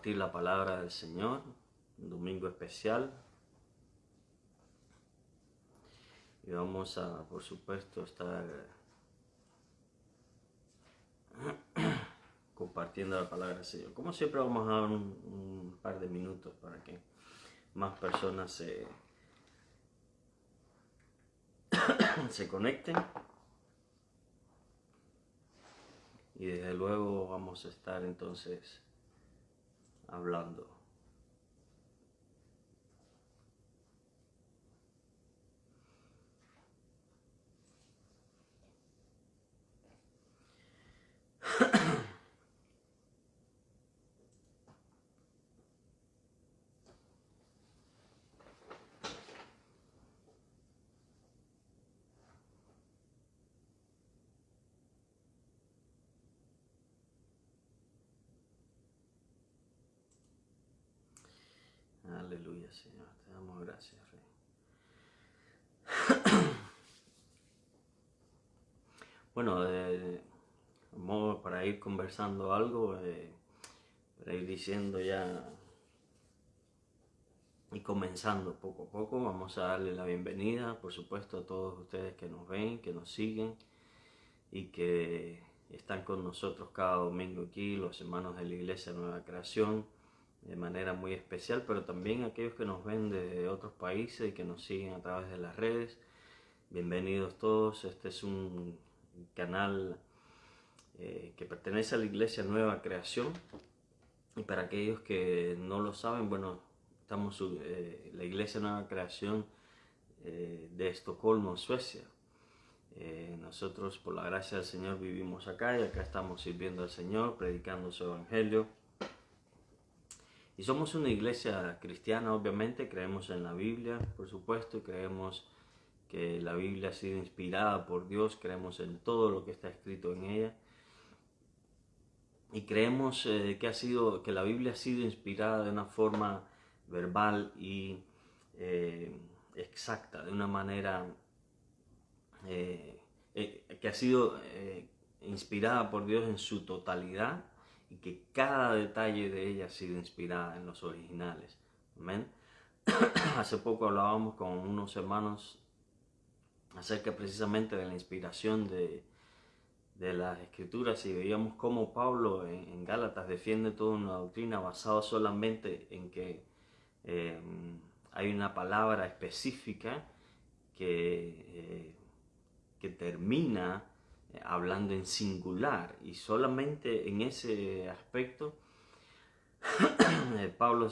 compartir la palabra del Señor, un domingo especial. Y vamos a, por supuesto, estar compartiendo la palabra del Señor. Como siempre vamos a dar un par de minutos para que más personas se conecten. Y desde luego vamos a estar entonces hablando. Aleluya, Señor. Te damos gracias, Rey. Bueno, para ir conversando algo, para ir diciendo ya y comenzando poco a poco, vamos a darle la bienvenida, por supuesto, a todos ustedes que nos ven, que nos siguen y que están con nosotros cada domingo aquí, los hermanos de la Iglesia Nueva Creación, de manera muy especial, pero también aquellos que nos ven de otros países y que nos siguen a través de las redes. Bienvenidos todos. Este es un canal que pertenece a la Iglesia Nueva Creación, y para aquellos que no lo saben, bueno, estamos la Iglesia Nueva Creación de Estocolmo, Suecia. Nosotros, por la gracia del Señor, vivimos acá y acá estamos sirviendo al Señor, predicando su evangelio. Y somos una iglesia cristiana, obviamente, creemos en la Biblia, por supuesto, y creemos que la Biblia ha sido inspirada por Dios, creemos en todo lo que está escrito en ella. Y creemos que la Biblia ha sido inspirada de una forma verbal y exacta, de una manera que ha sido inspirada por Dios en su totalidad, y que cada detalle de ella ha sido inspirada en los originales. Amén. Hace poco hablábamos con unos hermanos acerca precisamente de la inspiración de las Escrituras, y veíamos cómo Pablo en Gálatas defiende toda una doctrina basada solamente en que hay una palabra específica que termina hablando en singular, y solamente en ese aspecto Pablo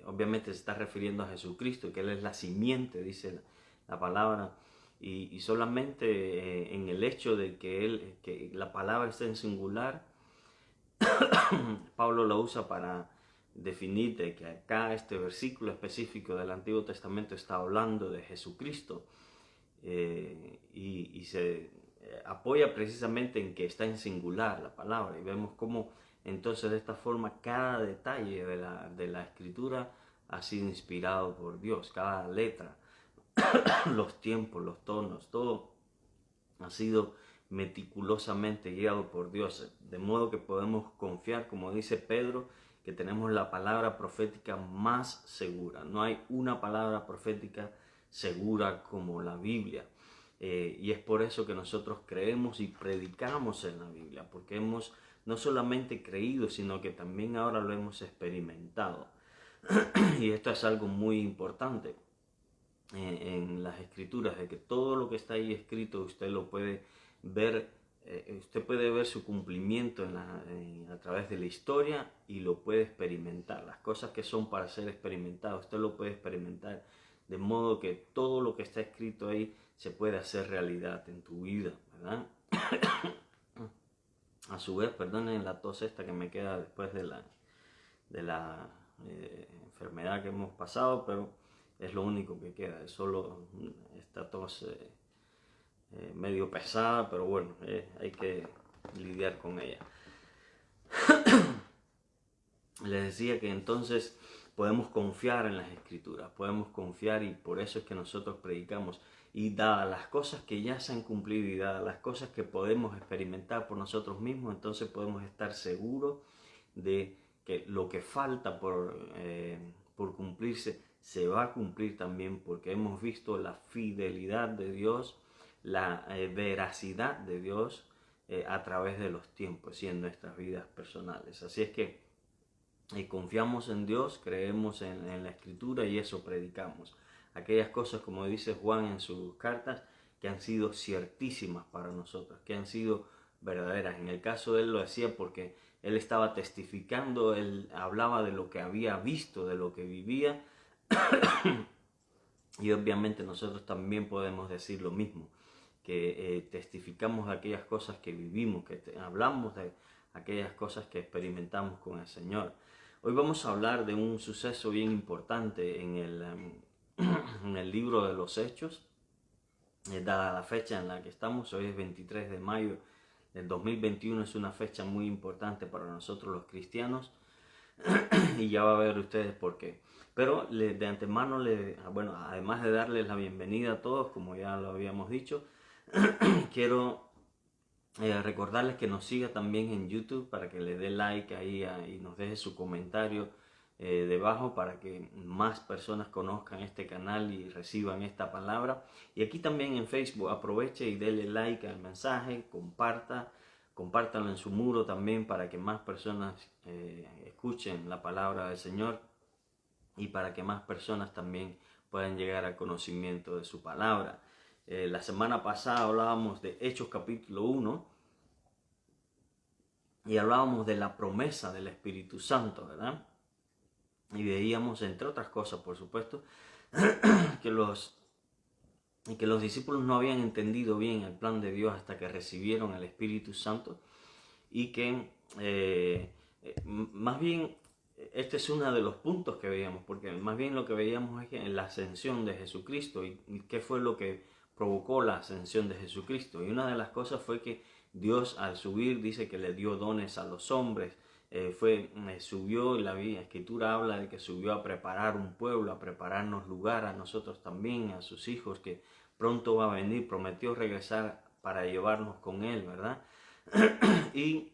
obviamente se está refiriendo a Jesucristo, que Él es la simiente, dice la palabra, y solamente en el hecho de que la palabra esté en singular, Pablo lo usa para definir de que acá este versículo específico del Antiguo Testamento está hablando de Jesucristo, y se apoya precisamente en que está en singular la palabra, y vemos cómo entonces de esta forma cada detalle de la Escritura ha sido inspirado por Dios, cada letra, los tiempos, los tonos, todo ha sido meticulosamente guiado por Dios, de modo que podemos confiar, como dice Pedro, que tenemos la palabra profética más segura. No hay una palabra profética segura como la Biblia. Y es por eso que nosotros creemos y predicamos en la Biblia, porque hemos no solamente creído, sino que también ahora lo hemos experimentado. Y esto es algo muy importante en las Escrituras, de que todo lo que está ahí escrito usted lo puede ver, usted puede ver su cumplimiento a través de la historia, y lo puede experimentar. Las cosas que son para ser experimentadas, usted lo puede experimentar, de modo que todo lo que está escrito ahí se puede hacer realidad en tu vida, ¿verdad? A su vez, perdonen la tos esta que me queda después de la enfermedad que hemos pasado, pero es lo único que queda, es solo esta tos medio pesada, pero bueno, hay que lidiar con ella. Les decía que entonces podemos confiar en las Escrituras, podemos confiar, y por eso es que nosotros predicamos. Y dadas las cosas que ya se han cumplido y dadas las cosas que podemos experimentar por nosotros mismos, entonces podemos estar seguros de que lo que falta por cumplirse se va a cumplir también, porque hemos visto la fidelidad de Dios, la veracidad de Dios a través de los tiempos y en nuestras vidas personales. Así es que confiamos en Dios, creemos en la Escritura y eso predicamos. Aquellas cosas, como dice Juan en sus cartas, que han sido ciertísimas para nosotros, que han sido verdaderas. En el caso de él lo decía porque él estaba testificando, él hablaba de lo que había visto, de lo que vivía, y obviamente nosotros también podemos decir lo mismo, que testificamos de aquellas cosas que vivimos, que hablamos de aquellas cosas que experimentamos con el Señor. Hoy vamos a hablar de un suceso bien importante en el libro de los Hechos, dada la fecha en la que estamos. Hoy es 23 de mayo del 2021, es una fecha muy importante para nosotros los cristianos y ya va a ver ustedes por qué. Pero de antemano, bueno, además de darles la bienvenida a todos, como ya lo habíamos dicho, quiero recordarles que nos siga también en YouTube, para que le dé like ahí y nos deje su comentario debajo, para que más personas conozcan este canal y reciban esta palabra. Y aquí también en Facebook, aproveche y dele like al mensaje, compártanlo en su muro también, para que más personas escuchen la palabra del Señor y para que más personas también puedan llegar al conocimiento de su palabra. La semana pasada hablábamos de Hechos capítulo 1 y hablábamos de la promesa del Espíritu Santo, ¿verdad? Y veíamos, entre otras cosas, por supuesto, que los discípulos no habían entendido bien el plan de Dios hasta que recibieron el Espíritu Santo, y que más bien este es uno de los puntos que veíamos, porque más bien lo que veíamos es que en la ascensión de Jesucristo, y qué fue lo que provocó la ascensión de Jesucristo. Y una de las cosas fue que Dios, al subir, dice que le dio dones a los hombres. Subió, la Escritura habla de que subió a preparar un pueblo, a prepararnos lugar a nosotros también, a sus hijos, que pronto va a venir. Prometió regresar para llevarnos con él, ¿verdad? Y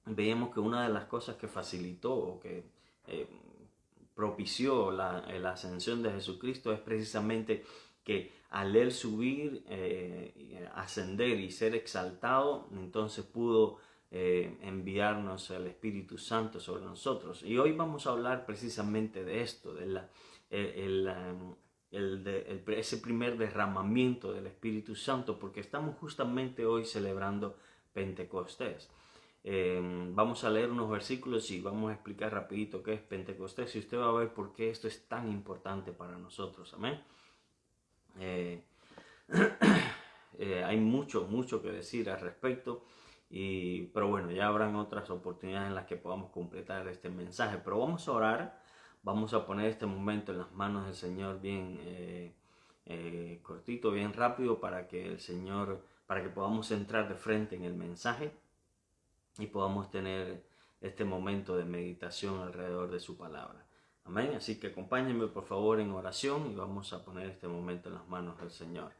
veíamos que una de las cosas que facilitó o que propició la ascensión de Jesucristo es precisamente que al él subir, ascender y ser exaltado, entonces pudo enviarnos el Espíritu Santo sobre nosotros. Y hoy vamos a hablar precisamente de esto, de ese primer derramamiento del Espíritu Santo, porque estamos justamente hoy celebrando Pentecostés. Vamos a leer unos versículos y vamos a explicar rapidito qué es Pentecostés, y usted va a ver por qué esto es tan importante para nosotros. Amén. Hay mucho que decir al respecto, pero bueno, ya habrán otras oportunidades en las que podamos completar este mensaje. Pero vamos a orar, vamos a poner este momento en las manos del Señor bien cortito, bien rápido, para que podamos entrar de frente en el mensaje y podamos tener este momento de meditación alrededor de su palabra. Amén. Así que acompáñenme por favor en oración y vamos a poner este momento en las manos del Señor.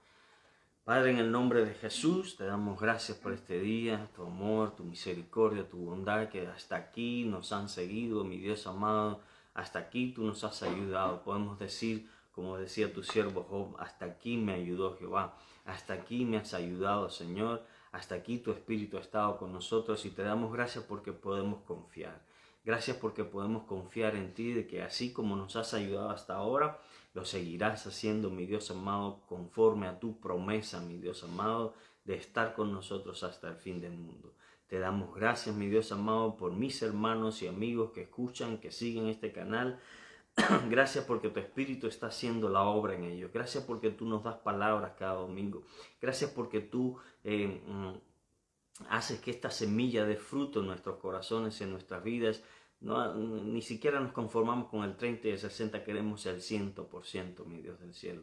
Padre, en el nombre de Jesús, te damos gracias por este día, tu amor, tu misericordia, tu bondad, que hasta aquí nos han seguido, mi Dios amado. Hasta aquí tú nos has ayudado. Podemos decir, como decía tu siervo Job, hasta aquí me ayudó Jehová. Hasta aquí me has ayudado, Señor. Hasta aquí tu Espíritu ha estado con nosotros, y te damos gracias porque podemos confiar. Gracias porque podemos confiar en ti, de que así como nos has ayudado hasta ahora, lo seguirás haciendo, mi Dios amado, conforme a tu promesa, mi Dios amado, de estar con nosotros hasta el fin del mundo. Te damos gracias, mi Dios amado, por mis hermanos y amigos que escuchan, que siguen este canal. Gracias porque tu Espíritu está haciendo la obra en ellos. Gracias porque tú nos das palabras cada domingo. Gracias porque tú haces que esta semilla dé fruto en nuestros corazones y en nuestras vidas. No, ni siquiera nos conformamos con el 30 y el 60, queremos el 100%, mi Dios del cielo.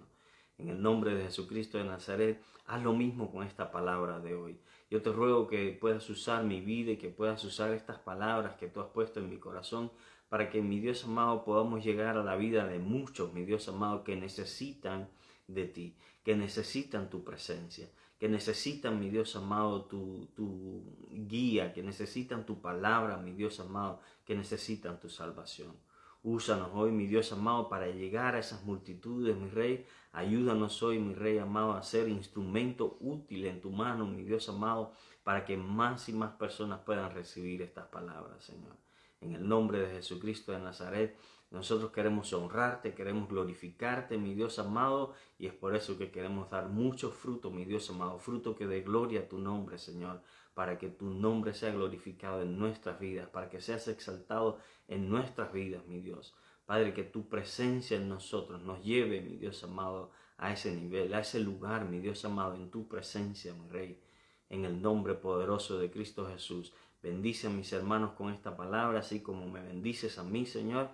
En el nombre de Jesucristo de Nazaret, haz lo mismo con esta palabra de hoy. Yo te ruego que puedas usar mi vida y que puedas usar estas palabras que tú has puesto en mi corazón, para que, mi Dios amado, podamos llegar a la vida de muchos, mi Dios amado, que necesitan de ti, que necesitan tu presencia, que necesitan, mi Dios amado, tu guía, que necesitan tu palabra, mi Dios amado, que necesitan tu salvación. Úsanos hoy, mi Dios amado, para llegar a esas multitudes, mi Rey. Ayúdanos hoy, mi Rey amado, a ser instrumento útil en tu mano, mi Dios amado, para que más y más personas puedan recibir estas palabras, Señor. En el nombre de Jesucristo de Nazaret, nosotros queremos honrarte, queremos glorificarte, mi Dios amado, y es por eso que queremos dar mucho fruto, mi Dios amado, fruto que dé gloria a tu nombre, Señor, para que tu nombre sea glorificado en nuestras vidas, para que seas exaltado en nuestras vidas, mi Dios. Padre, que tu presencia en nosotros nos lleve, mi Dios amado, a ese nivel, a ese lugar, mi Dios amado, en tu presencia, mi Rey. En el nombre poderoso de Cristo Jesús. Bendice a mis hermanos con esta palabra, así como me bendices a mí, Señor.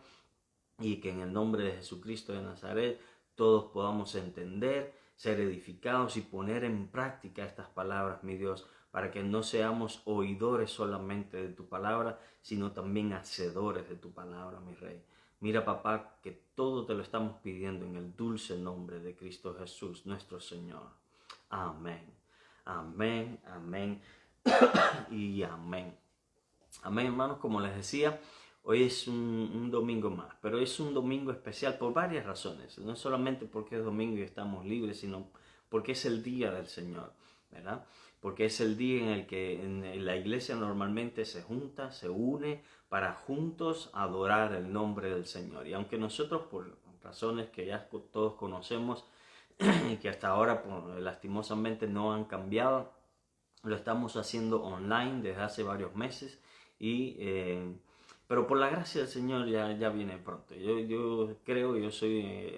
Y que en el nombre de Jesucristo de Nazaret todos podamos entender, ser edificados y poner en práctica estas palabras, mi Dios, para que no seamos oidores solamente de tu palabra, sino también hacedores de tu palabra, mi Rey. Mira, papá, que todo te lo estamos pidiendo en el dulce nombre de Cristo Jesús, nuestro Señor. Amén. Amén, amén y amén. Amén, hermanos, como les decía, hoy es un domingo más, pero es un domingo especial por varias razones. No solamente porque es domingo y estamos libres, sino porque es el día del Señor, ¿verdad? Porque es el día en el que en la iglesia normalmente se junta, se une para juntos adorar el nombre del Señor. Y aunque nosotros, por razones que ya todos conocemos y que hasta ahora lastimosamente no han cambiado, lo estamos haciendo online desde hace varios meses. Pero por la gracia del Señor ya viene pronto. Yo creo,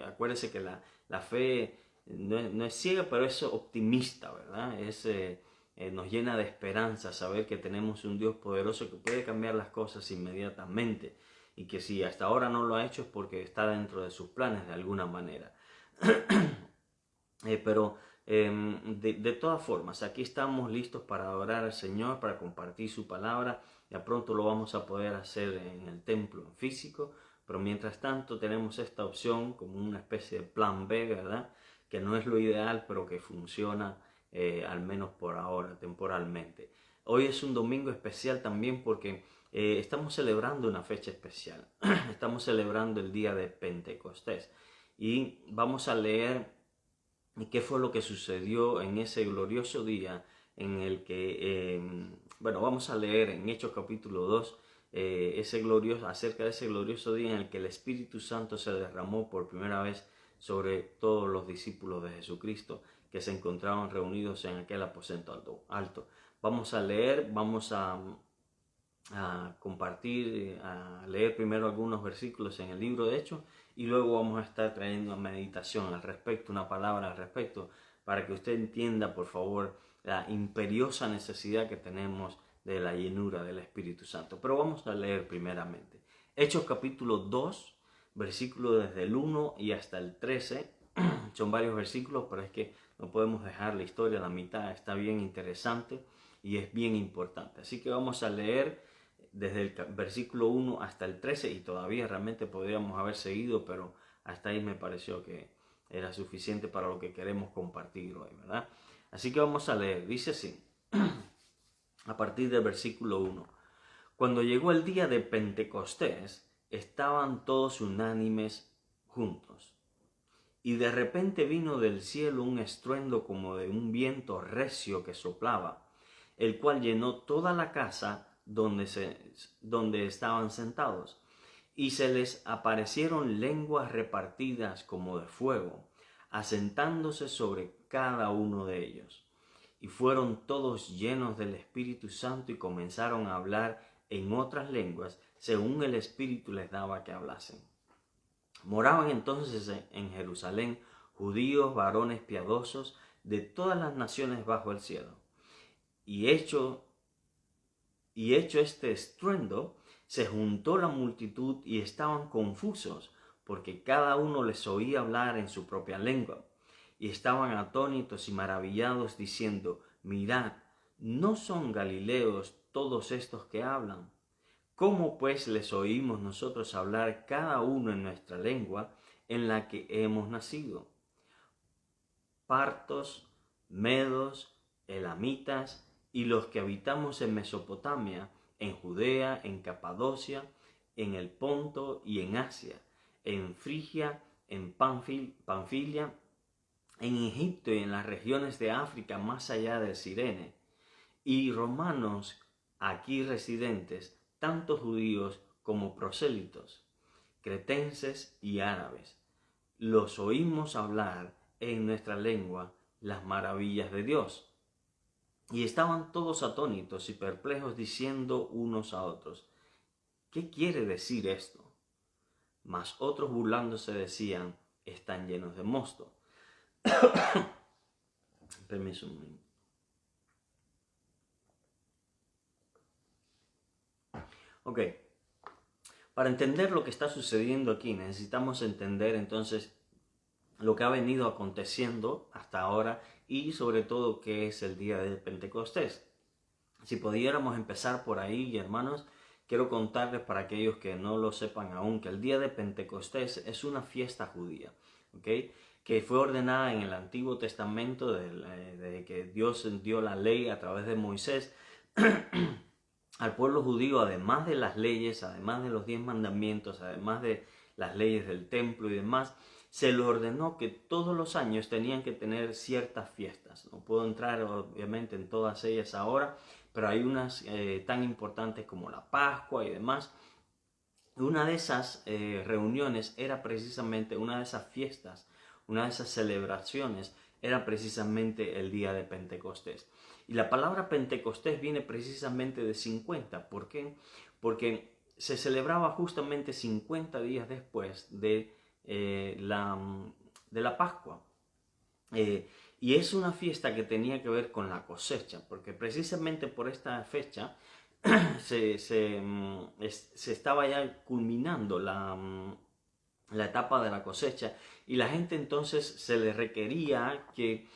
acuérdese que la fe no es ciega, pero es optimista, ¿verdad? Nos llena de esperanza saber que tenemos un Dios poderoso que puede cambiar las cosas inmediatamente y que si hasta ahora no lo ha hecho es porque está dentro de sus planes de alguna manera. De todas formas, aquí estamos listos para adorar al Señor, para compartir su palabra. Ya pronto lo vamos a poder hacer en el templo en físico, pero mientras tanto tenemos esta opción como una especie de plan B, ¿verdad? Que no es lo ideal, pero que funciona al menos por ahora, temporalmente. Hoy es un domingo especial también porque estamos celebrando una fecha especial. Estamos celebrando el día de Pentecostés y vamos a leer ¿y qué fue lo que sucedió en ese glorioso día en el que, vamos a leer en Hechos capítulo 2, acerca de ese glorioso día en el que el Espíritu Santo se derramó por primera vez sobre todos los discípulos de Jesucristo que se encontraban reunidos en aquel aposento alto. Vamos a leer, vamos a compartir, a leer primero algunos versículos en el libro de Hechos y luego vamos a estar trayendo una meditación al respecto, una palabra al respecto, para que usted entienda, por favor, la imperiosa necesidad que tenemos de la llenura del Espíritu Santo. Pero vamos a leer primeramente. Hechos capítulo 2, versículos desde el 1 y hasta el 13. Son varios versículos, pero es que no podemos dejar la historia a la mitad. Está bien interesante y es bien importante. Así que vamos a leer desde el versículo 1 hasta el 13 y todavía realmente podríamos haber seguido, pero hasta ahí me pareció que era suficiente para lo que queremos compartir hoy, ¿verdad? Así que vamos a leer, dice así, a partir del versículo 1. Cuando llegó el día de Pentecostés, estaban todos unánimes juntos. Y de repente vino del cielo un estruendo como de un viento recio que soplaba, el cual llenó toda la casa donde estaban sentados, y se les aparecieron lenguas repartidas como de fuego, asentándose sobre cada uno de ellos. Y fueron todos llenos del Espíritu Santo y comenzaron a hablar en otras lenguas, según el Espíritu les daba que hablasen. Moraban entonces en Jerusalén judíos, varones piadosos, de todas las naciones bajo el cielo. Y hecho este estruendo, se juntó la multitud y estaban confusos, porque cada uno les oía hablar en su propia lengua. Y estaban atónitos y maravillados, diciendo, mirad, ¿no son galileos todos estos que hablan? ¿Cómo pues les oímos nosotros hablar cada uno en nuestra lengua en la que hemos nacido? Partos, medos, elamitas y los que habitamos en Mesopotamia, en Judea, en Capadocia, en el Ponto y en Asia, en Frigia, en Panfilia, en Egipto y en las regiones de África más allá del Cirene, y romanos aquí residentes, tanto judíos como prosélitos, cretenses y árabes. Los oímos hablar en nuestra lengua las maravillas de Dios. Y estaban todos atónitos y perplejos diciendo unos a otros, ¿qué quiere decir esto? Mas otros burlándose decían, están llenos de mosto. Permiso un momento. Ok, para entender lo que está sucediendo aquí necesitamos entender entonces lo que ha venido aconteciendo hasta ahora y sobre todo qué es el día de Pentecostés. Si pudiéramos empezar por ahí, hermanos, quiero contarles para aquellos que no lo sepan aún que el día de Pentecostés es una fiesta judía, ¿ok? Que fue ordenada en el Antiguo Testamento de que Dios dio la ley a través de Moisés al pueblo judío, además de las leyes, además de los 10 mandamientos, además de las leyes del templo y demás, se le ordenó que todos los años tenían que tener ciertas fiestas. No puedo entrar obviamente en todas ellas ahora, pero hay unas tan importantes como la Pascua y demás. Una de esas reuniones era precisamente, una de esas fiestas, una de esas celebraciones era precisamente el día de Pentecostés. Y la palabra Pentecostés viene precisamente de 50. ¿Por qué? Porque se celebraba justamente 50 días después de la Pascua. Y es una fiesta que tenía que ver con la cosecha, porque precisamente por esta fecha se estaba ya culminando la etapa de la cosecha, y la gente entonces se le requería que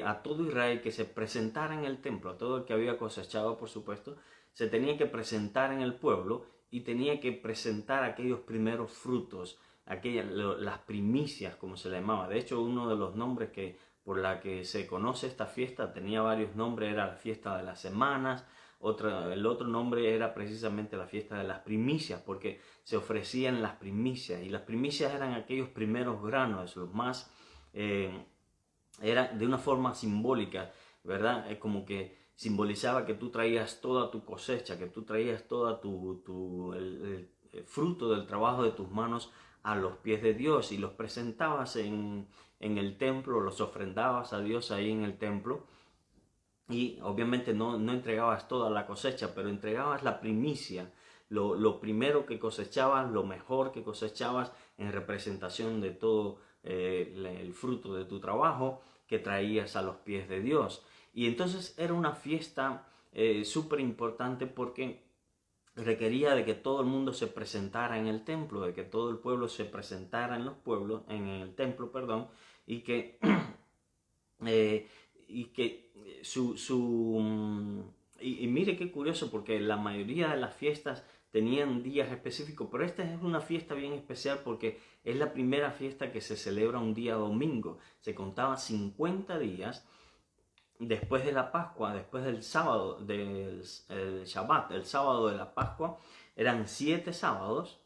a todo Israel que se presentara en el templo, a todo el que había cosechado, por supuesto, se tenía que presentar en el pueblo y tenía que presentar aquellos primeros frutos, las primicias, como se le llamaba. De hecho, uno de los nombres por la que se conoce esta fiesta tenía varios nombres, era la fiesta de las semanas. El otro nombre era precisamente la fiesta de las primicias, porque se ofrecían las primicias, y las primicias eran aquellos primeros granos, los más, era de una forma simbólica, ¿verdad? Es como que simbolizaba que tú traías toda tu cosecha, que tú traías toda el fruto del trabajo de tus manos a los pies de Dios, y los presentabas en el templo, los ofrendabas a Dios ahí en el templo. Y obviamente no entregabas toda la cosecha, pero entregabas la primicia, lo primero que cosechabas, lo mejor que cosechabas en representación de todo el fruto de tu trabajo que traías a los pies de Dios. Y entonces era una fiesta súper importante porque requería de que todo el mundo se presentara en el templo, de que todo el pueblo se presentara en el templo, perdón, y que y mire qué curioso, porque la mayoría de las fiestas tenían días específicos, pero esta es una fiesta bien especial porque es la primera fiesta que se celebra un día domingo. Se contaba 50 días después de la Pascua, después del sábado, del Shabbat, el sábado de la Pascua. Eran 7 sábados,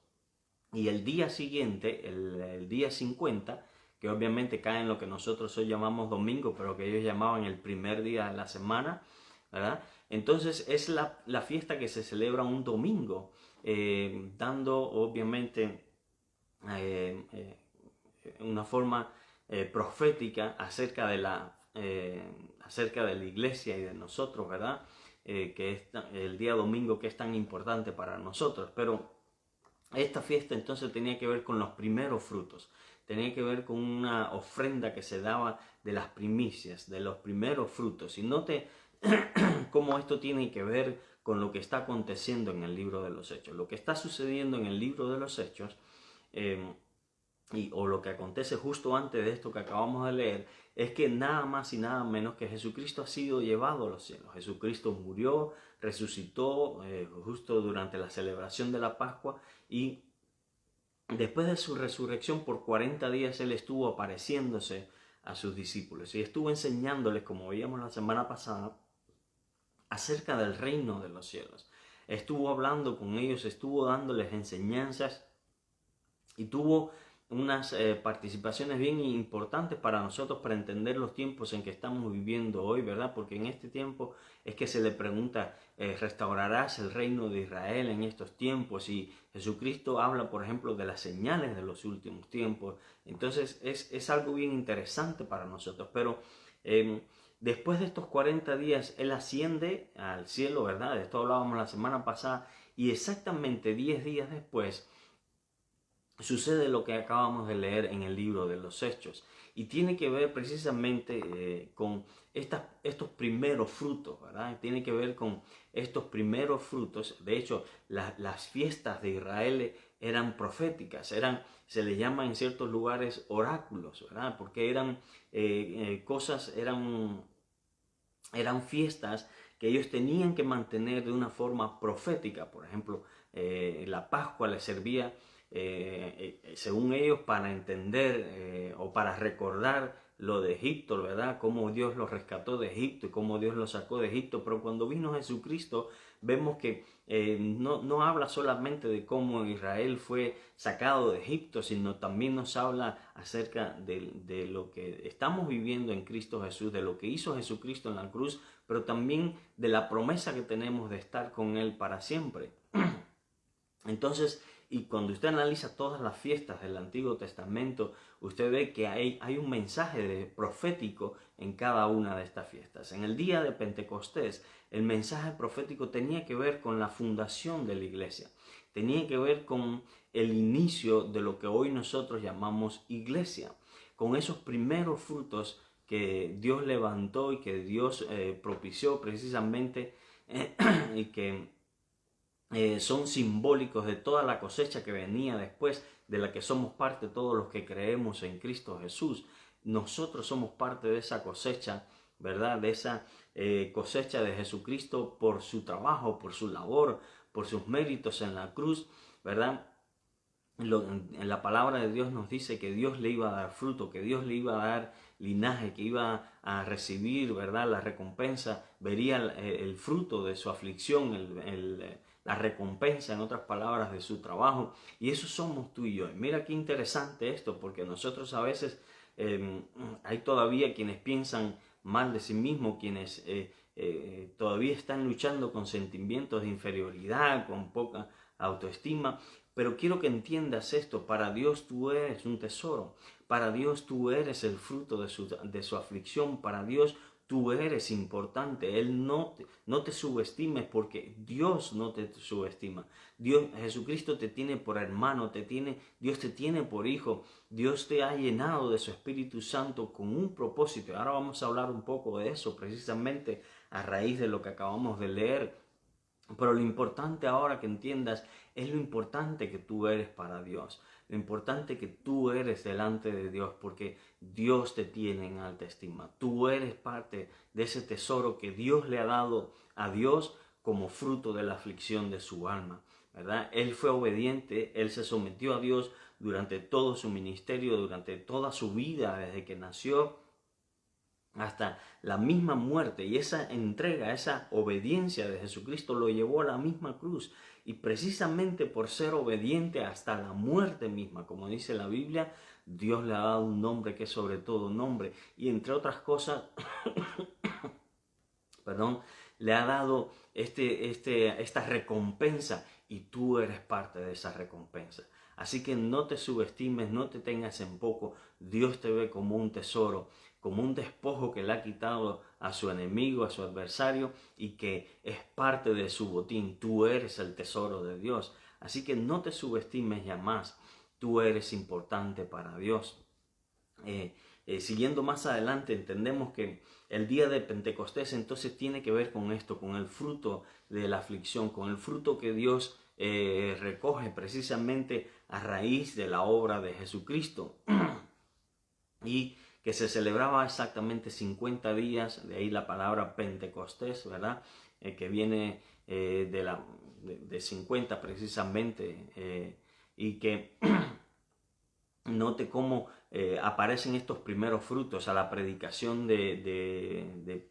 y el día siguiente, el día 50, que obviamente cae en lo que nosotros hoy llamamos domingo, pero que ellos llamaban el primer día de la semana, ¿verdad? Entonces es la fiesta que se celebra un domingo, dando obviamente una forma profética acerca de la iglesia y de nosotros, ¿verdad? Que es el día domingo, que es tan importante para nosotros. Pero esta fiesta entonces tenía que ver con los primeros frutos, tenía que ver con una ofrenda que se daba de las primicias, de los primeros frutos. Y note cómo esto tiene que ver con lo que está aconteciendo en el libro de los Hechos. Lo que está sucediendo en el libro de los Hechos, o lo que acontece justo antes de esto que acabamos de leer, es que nada más y nada menos que Jesucristo ha sido llevado a los cielos. Jesucristo murió, resucitó justo durante la celebración de la Pascua, y después de su resurrección por 40 días Él estuvo apareciéndose a sus discípulos y estuvo enseñándoles, como veíamos la semana pasada, acerca del reino de los cielos. Estuvo hablando con ellos, estuvo dándoles enseñanzas y tuvo unas participaciones bien importantes para nosotros para entender los tiempos en que estamos viviendo hoy, ¿verdad? Porque en este tiempo es que se le pregunta, ¿restaurarás el reino de Israel en estos tiempos? Y Jesucristo habla, por ejemplo, de las señales de los últimos tiempos. Entonces es algo bien interesante para nosotros, pero después de estos 40 días, Él asciende al cielo, ¿verdad? De esto hablábamos la semana pasada, y exactamente 10 días después, sucede lo que acabamos de leer en el libro de los Hechos y tiene que ver precisamente con estos primeros frutos, ¿verdad? Tiene que ver con estos primeros frutos. De hecho, las fiestas de Israel eran proféticas, se les llama en ciertos lugares oráculos, ¿verdad? Porque eran eran fiestas que ellos tenían que mantener de una forma profética. Por ejemplo, la Pascua les servía, según ellos, para entender o para recordar lo de Egipto, ¿verdad? Cómo Dios los rescató de Egipto y cómo Dios los sacó de Egipto. Pero cuando vino Jesucristo, vemos que no habla solamente de cómo Israel fue sacado de Egipto, sino también nos habla acerca de lo que estamos viviendo en Cristo Jesús, de lo que hizo Jesucristo en la cruz, pero también de la promesa que tenemos de estar con Él para siempre. Entonces, y cuando usted analiza todas las fiestas del Antiguo Testamento, usted ve que hay un mensaje profético en cada una de estas fiestas. En el día de Pentecostés, el mensaje profético tenía que ver con la fundación de la iglesia. Tenía que ver con el inicio de lo que hoy nosotros llamamos iglesia. Con esos primeros frutos que Dios levantó y que Dios propició precisamente y que son simbólicos de toda la cosecha que venía después, de la que somos parte todos los que creemos en Cristo Jesús. Nosotros somos parte de esa cosecha, ¿verdad? De esa cosecha de Jesucristo por su trabajo, por su labor, por sus méritos en la cruz, ¿verdad? En la palabra de Dios nos dice que Dios le iba a dar fruto, que Dios le iba a dar linaje, que iba a recibir, ¿verdad?, la recompensa, vería el fruto de su aflicción, la recompensa, en otras palabras, de su trabajo. Y eso somos tú y yo. Y mira qué interesante esto, porque nosotros a veces hay todavía quienes piensan mal de sí mismos, quienes todavía están luchando con sentimientos de inferioridad, con poca autoestima. Pero quiero que entiendas esto: para Dios tú eres un tesoro, para Dios tú eres el fruto de su aflicción, para Dios tú eres importante. Él no te subestimes, porque Dios no te subestima. Jesucristo te tiene por hermano, Dios te tiene por hijo, Dios te ha llenado de su Espíritu Santo con un propósito. Ahora vamos a hablar un poco de eso precisamente a raíz de lo que acabamos de leer. Pero lo importante ahora que entiendas es lo importante que tú eres para Dios, lo importante que tú eres delante de Dios, porque Dios te tiene en alta estima. Tú eres parte de ese tesoro que Dios le ha dado a Dios como fruto de la aflicción de su alma, ¿verdad? Él fue obediente, él se sometió a Dios durante todo su ministerio, durante toda su vida, desde que nació hasta la misma muerte, y esa entrega, esa obediencia de Jesucristo lo llevó a la misma cruz. Y precisamente por ser obediente hasta la muerte misma, como dice la Biblia, Dios le ha dado un nombre que es sobre todo nombre, y entre otras cosas le ha dado esta recompensa, y tú eres parte de esa recompensa. Así que no te subestimes, no te tengas en poco. Dios te ve como un tesoro, como un despojo que le ha quitado a su enemigo, a su adversario, y que es parte de su botín. Tú eres el tesoro de Dios. Así que no te subestimes jamás. Tú eres importante para Dios. Siguiendo más adelante, entendemos que el día de Pentecostés entonces tiene que ver con esto, con el fruto de la aflicción, con el fruto que Dios recoge precisamente a raíz de la obra de Jesucristo y que se celebraba exactamente 50 días, de ahí la palabra Pentecostés, ¿verdad? Que viene de 50 precisamente, y que note cómo aparecen estos primeros frutos a la predicación de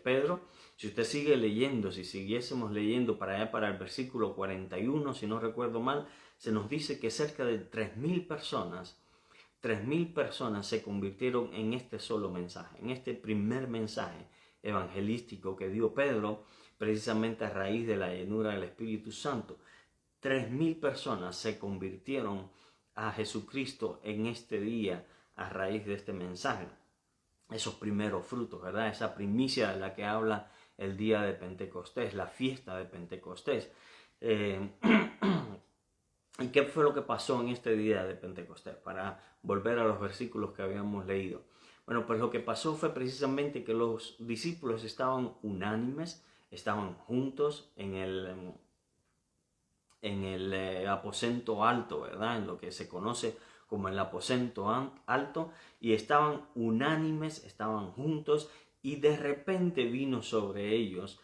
Pedro. Si usted sigue leyendo, si siguiésemos leyendo para allá, para el versículo 41, si no recuerdo mal, se nos dice que cerca de 3.000 personas se convirtieron en este solo mensaje, en este primer mensaje evangelístico que dio Pedro, precisamente a raíz de la llenura del Espíritu Santo. 3.000 personas se convirtieron a Jesucristo en este día a raíz de este mensaje. Esos primeros frutos, ¿verdad? Esa primicia de la que habla el día de Pentecostés, la fiesta de Pentecostés. ¿Y qué fue lo que pasó en este día de Pentecostés? Para volver a los versículos que habíamos leído. Bueno, pues lo que pasó fue precisamente que los discípulos estaban unánimes, estaban juntos en el aposento alto, ¿verdad? En lo que se conoce como el aposento alto, y estaban unánimes, estaban juntos, y de repente vino sobre ellos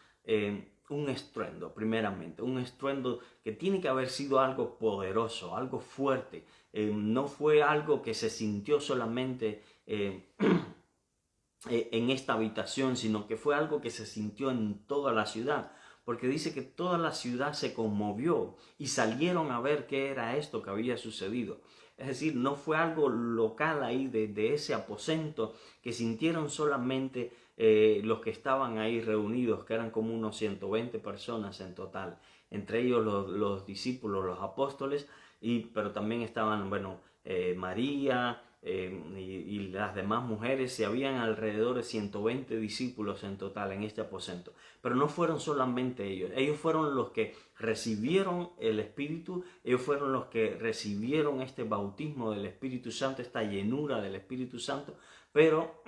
un estruendo, primeramente, un estruendo que tiene que haber sido algo poderoso, algo fuerte. No fue algo que se sintió solamente en esta habitación, sino que fue algo que se sintió en toda la ciudad, porque dice que toda la ciudad se conmovió y salieron a ver qué era esto que había sucedido. Es decir, no fue algo local ahí de ese aposento que sintieron solamente los que estaban ahí reunidos, que eran como unos 120 personas en total, entre ellos los discípulos, los apóstoles, pero también estaban, María, y las demás mujeres, y habían alrededor de 120 discípulos en total en este aposento. Pero no fueron solamente ellos fueron los que recibieron el Espíritu, ellos fueron los que recibieron este bautismo del Espíritu Santo, esta llenura del Espíritu Santo, pero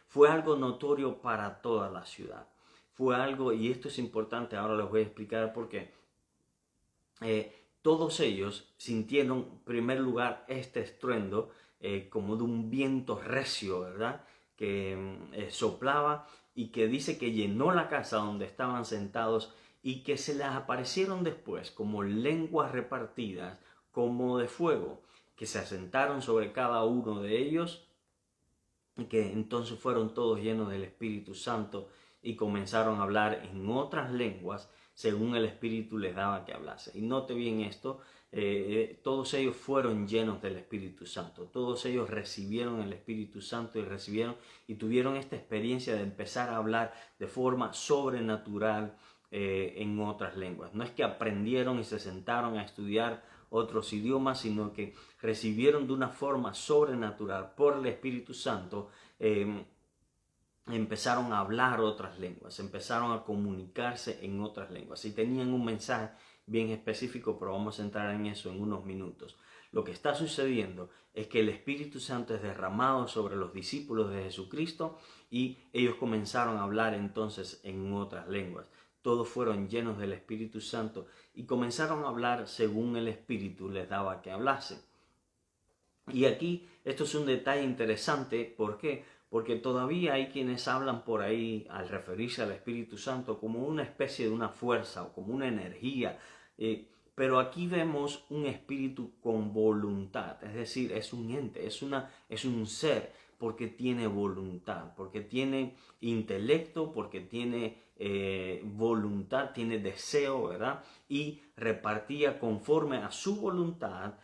fue algo notorio para toda la ciudad. Fue algo, y esto es importante, ahora les voy a explicar por qué. Todos ellos sintieron, en primer lugar, este estruendo como de un viento recio, ¿verdad? Que soplaba y que dice que llenó la casa donde estaban sentados y que se les aparecieron después como lenguas repartidas, como de fuego, que se asentaron sobre cada uno de ellos y que entonces fueron todos llenos del Espíritu Santo y comenzaron a hablar en otras lenguas según el Espíritu les daba que hablase. Y note bien esto, todos ellos fueron llenos del Espíritu Santo, todos ellos recibieron el Espíritu Santo y tuvieron esta experiencia de empezar a hablar de forma sobrenatural en otras lenguas. No es que aprendieron y se sentaron a estudiar otros idiomas, sino que recibieron de una forma sobrenatural por el Espíritu Santo, empezaron a hablar otras lenguas, empezaron a comunicarse en otras lenguas y tenían un mensaje bien específico, pero vamos a entrar en eso en unos minutos. Lo que está sucediendo es que el Espíritu Santo es derramado sobre los discípulos de Jesucristo y ellos comenzaron a hablar entonces en otras lenguas. Todos fueron llenos del Espíritu Santo y comenzaron a hablar según el Espíritu les daba que hablase. Y aquí esto es un detalle interesante, ¿por qué? Porque todavía hay quienes hablan por ahí al referirse al Espíritu Santo como una especie de una fuerza o como una energía, pero aquí vemos un espíritu con voluntad, es decir, es un ente, es un ser, porque tiene voluntad, porque tiene intelecto, porque tiene voluntad, tiene deseo, ¿verdad? Y repartía conforme a su voluntad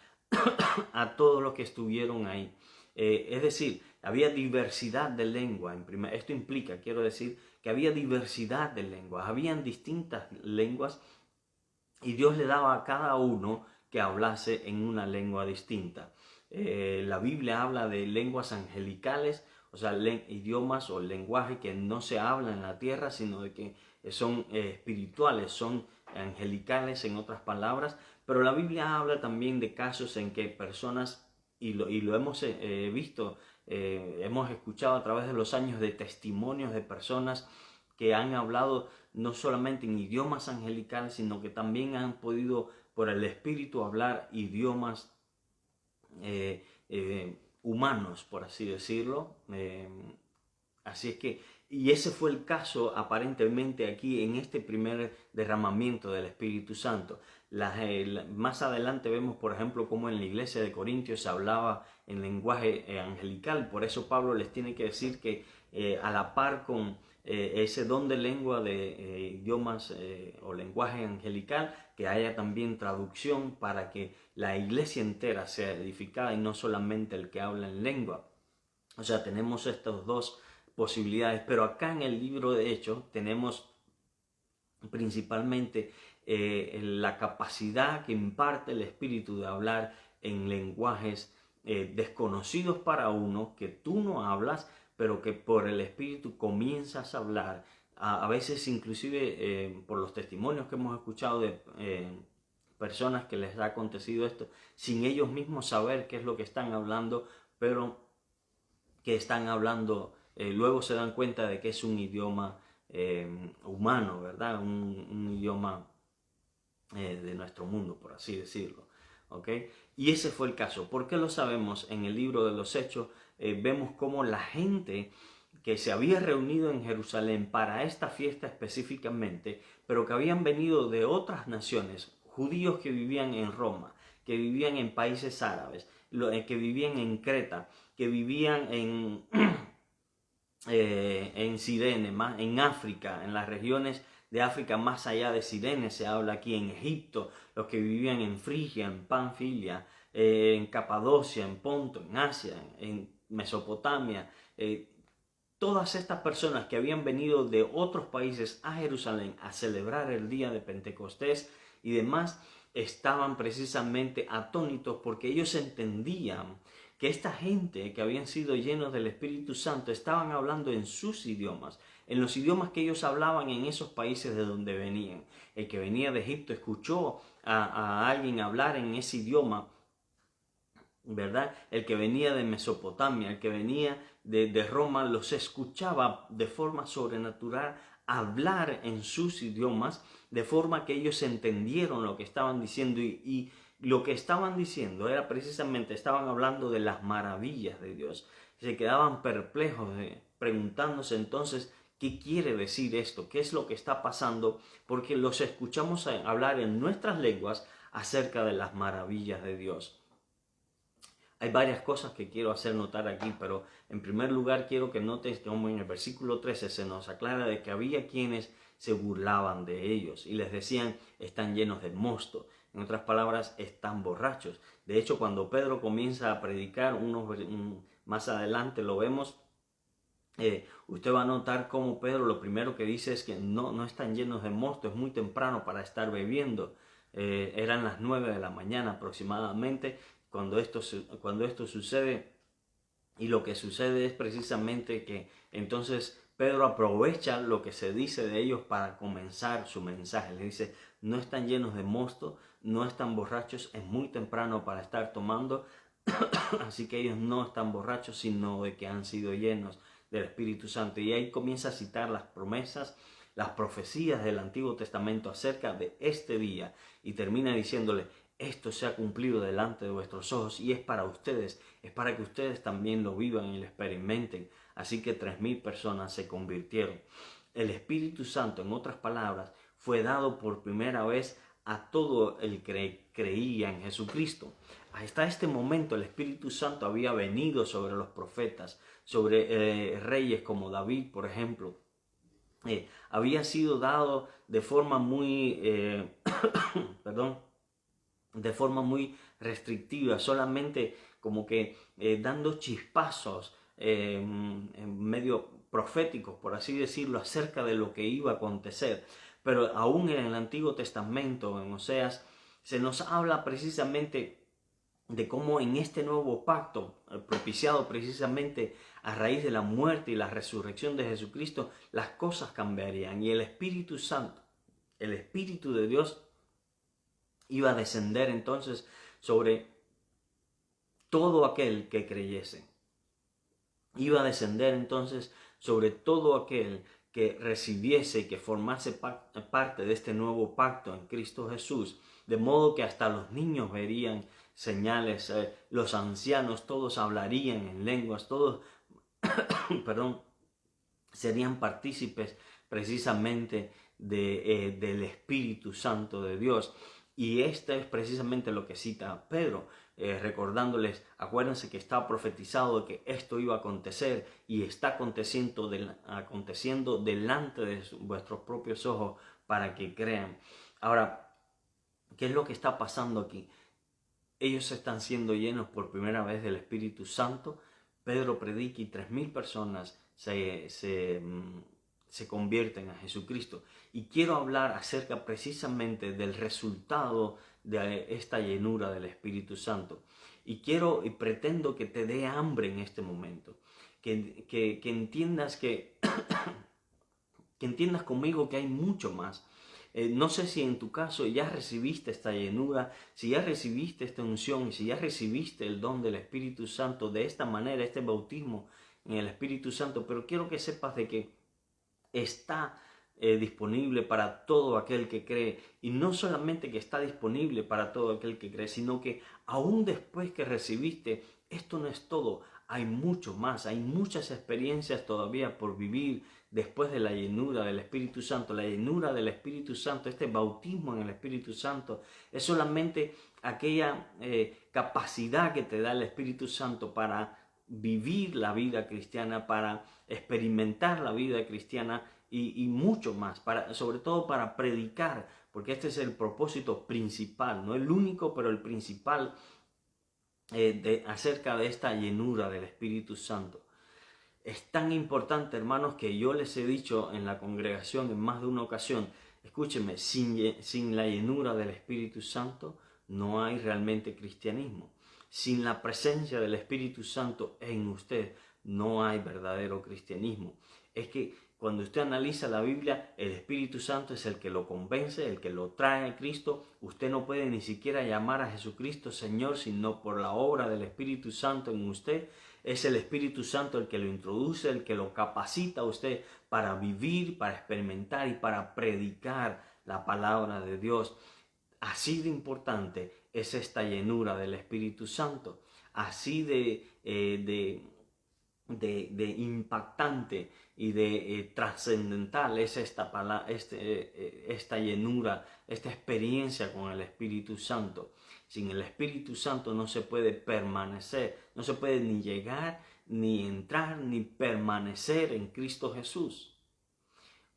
a todos los que estuvieron ahí. Es decir, había diversidad de lengua. Esto implica, quiero decir, que había diversidad de lenguas, habían distintas lenguas y Dios le daba a cada uno que hablase en una lengua distinta. La Biblia habla de lenguas angelicales, o sea, idiomas o lenguaje que no se habla en la tierra, sino de que son espirituales, son angelicales en otras palabras, pero la Biblia habla también de casos en que personas, y lo hemos visto, hemos escuchado a través de los años de testimonios de personas que han hablado no solamente en idiomas angelicales, sino que también han podido por el Espíritu hablar idiomas humanos, por así decirlo. Así es que Y ese fue el caso aparentemente aquí en este primer derramamiento del Espíritu Santo. Más adelante vemos, por ejemplo, cómo en la iglesia de Corintios se hablaba en lenguaje angelical. Por eso Pablo les tiene que decir que a la par con ese don de lengua de idiomas o lenguaje angelical, que haya también traducción para que la iglesia entera sea edificada y no solamente el que habla en lengua. O sea, tenemos estas dos posibilidades, pero acá en el libro de Hechos tenemos principalmente la capacidad que imparte el Espíritu de hablar en lenguajes desconocidos para uno, que tú no hablas, pero que por el Espíritu comienzas a hablar. A veces inclusive por los testimonios que hemos escuchado de personas que les ha acontecido esto, sin ellos mismos saber qué es lo que están hablando, pero que están hablando, luego se dan cuenta de que es un idioma humano, ¿verdad? Un idioma de nuestro mundo, por así decirlo. ¿Okay? Y ese fue el caso. ¿Por qué lo sabemos? En el libro de los Hechos vemos cómo la gente que se había reunido en Jerusalén para esta fiesta específicamente, pero que habían venido de otras naciones, judíos que vivían en Roma, que vivían en países árabes, que vivían en Creta, que vivían en Cirene, en África, en las regiones de África más allá de Cirene, se habla aquí en Egipto, los que vivían en Frigia, en Panfilia, en Capadocia, en Ponto, en Asia, en Mesopotamia, todas estas personas que habían venido de otros países a Jerusalén a celebrar el día de Pentecostés y demás, estaban precisamente atónitos porque ellos entendían que esta gente que habían sido llenos del Espíritu Santo estaban hablando en sus idiomas, en los idiomas que ellos hablaban en esos países de donde venían. El que venía de Egipto escuchó a alguien hablar en ese idioma, ¿verdad? El que venía de Mesopotamia, el que venía de Roma, los escuchaba de forma sobrenatural hablar en sus idiomas, de forma que ellos entendieron lo que estaban diciendo y lo que estaban diciendo era precisamente, estaban hablando de las maravillas de Dios. Se quedaban perplejos, preguntándose entonces, ¿qué quiere decir esto? ¿Qué es lo que está pasando? Porque los escuchamos hablar en nuestras lenguas acerca de las maravillas de Dios. Hay varias cosas que quiero hacer notar aquí, pero en primer lugar quiero que notes como en el versículo 13 se nos aclara de que había quienes se burlaban de ellos y les decían, están llenos de mosto. En otras palabras, están borrachos. De hecho, cuando Pedro comienza a predicar, más adelante lo vemos, usted va a notar cómo Pedro lo primero que dice es que no están llenos de mosto, es muy temprano para estar bebiendo. Eran las 9 de la mañana aproximadamente cuando esto sucede, y lo que sucede es precisamente que entonces Pedro aprovecha lo que se dice de ellos para comenzar su mensaje. Le dice, no están llenos de mosto, no están borrachos, es muy temprano para estar tomando, así que ellos no están borrachos, sino de que han sido llenos del Espíritu Santo. Y ahí comienza a citar las promesas, las profecías del Antiguo Testamento acerca de este día, y termina diciéndole, esto se ha cumplido delante de vuestros ojos y es para ustedes, es para que ustedes también lo vivan y lo experimenten. Así que 3,000 personas se convirtieron. El Espíritu Santo, en otras palabras, fue dado por primera vez a todo el que creía en Jesucristo. Hasta este momento el Espíritu Santo había venido sobre los profetas, sobre reyes como David, por ejemplo. Había sido dado de forma muy, de forma muy restrictiva, solamente como que dando chispazos medio proféticos, por así decirlo, acerca de lo que iba a acontecer. Pero aún en el Antiguo Testamento, en Oseas, se nos habla precisamente de cómo en este nuevo pacto, propiciado precisamente a raíz de la muerte y la resurrección de Jesucristo, las cosas cambiarían y el Espíritu Santo, el Espíritu de Dios, iba a descender entonces sobre todo aquel que creyese. Iba a descender entonces sobre todo aquel que recibiese y que formase parte de este nuevo pacto en Cristo Jesús, de modo que hasta los niños verían señales, los ancianos todos hablarían en lenguas, todos, serían partícipes precisamente del Espíritu Santo de Dios. Y esto es precisamente lo que cita Pedro, recordándoles, acuérdense que está profetizado que esto iba a acontecer y está aconteciendo delante de vuestros propios ojos para que crean. Ahora, ¿qué es lo que está pasando aquí? Ellos están siendo llenos por primera vez del Espíritu Santo. Pedro predica y 3.000 personas se convierten a Jesucristo. Y quiero hablar acerca precisamente del resultado de esta llenura del Espíritu Santo. Y pretendo que te dé hambre en este momento. Que entiendas que entiendas conmigo que hay mucho más. No sé si en tu caso ya recibiste esta llenura, si ya recibiste esta unción, si ya recibiste el don del Espíritu Santo de esta manera, este bautismo en el Espíritu Santo, pero quiero que sepas de que está disponible para todo aquel que cree, y no solamente que está disponible para todo aquel que cree, sino que aún después que recibiste, esto no es todo, hay mucho más, hay muchas experiencias todavía por vivir después de la llenura del Espíritu Santo. La llenura del Espíritu Santo, este bautismo en el Espíritu Santo, es solamente aquella capacidad que te da el Espíritu Santo para vivir la vida cristiana, para experimentar la vida cristiana y mucho más, sobre todo para predicar, porque este es el propósito principal, no el único, pero el principal acerca de esta llenura del Espíritu Santo. Es tan importante, hermanos, que yo les he dicho en la congregación en más de una ocasión, escúchenme, sin la llenura del Espíritu Santo no hay realmente cristianismo. Sin la presencia del Espíritu Santo en usted no hay verdadero cristianismo. Es que cuando usted analiza la Biblia, el Espíritu Santo es el que lo convence, el que lo trae a Cristo. Usted no puede ni siquiera llamar a Jesucristo Señor, sino por la obra del Espíritu Santo en usted. Es el Espíritu Santo el que lo introduce, el que lo capacita a usted para vivir, para experimentar y para predicar la palabra de Dios. Así de importante es esta llenura del Espíritu Santo. Así de impactante y de trascendental es esta llenura, esta experiencia con el Espíritu Santo. Sin el Espíritu Santo no se puede permanecer, no se puede ni llegar, ni entrar, ni permanecer en Cristo Jesús.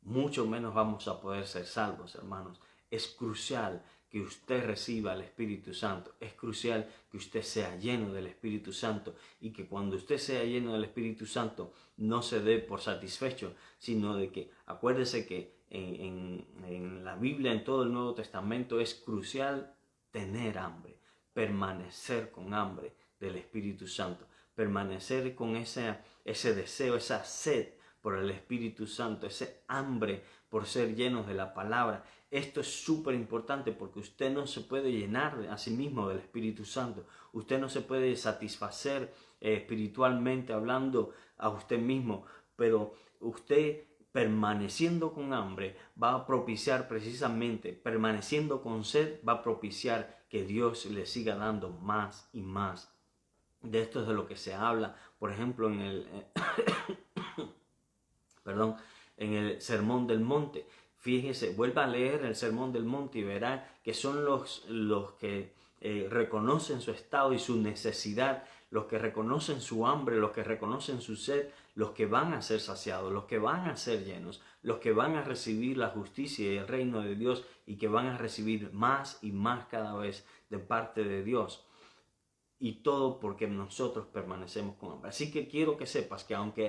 Mucho menos vamos a poder ser salvos, hermanos. Es crucial que usted reciba el Espíritu Santo. Es crucial que usted sea lleno del Espíritu Santo y que cuando usted sea lleno del Espíritu Santo no se dé por satisfecho, sino de que, acuérdese que en la Biblia, en todo el Nuevo Testamento, es crucial tener hambre, permanecer con hambre del Espíritu Santo, permanecer con ese deseo, esa sed por el Espíritu Santo, ese hambre por ser llenos de la palabra. Esto es súper importante porque usted no se puede llenar a sí mismo del Espíritu Santo. Usted no se puede satisfacer espiritualmente hablando a usted mismo, pero usted permaneciendo con hambre va a propiciar precisamente, permaneciendo con sed, va a propiciar que Dios le siga dando más y más. De esto es de lo que se habla, por ejemplo, en el Sermón del Monte. Fíjese, vuelva a leer el Sermón del Monte y verá que son los que reconocen su estado y su necesidad, los que reconocen su hambre, los que reconocen su sed, los que van a ser saciados, los que van a ser llenos, los que van a recibir la justicia y el reino de Dios y que van a recibir más y más cada vez de parte de Dios. Y todo porque nosotros permanecemos con hambre. Así que quiero que sepas que aunque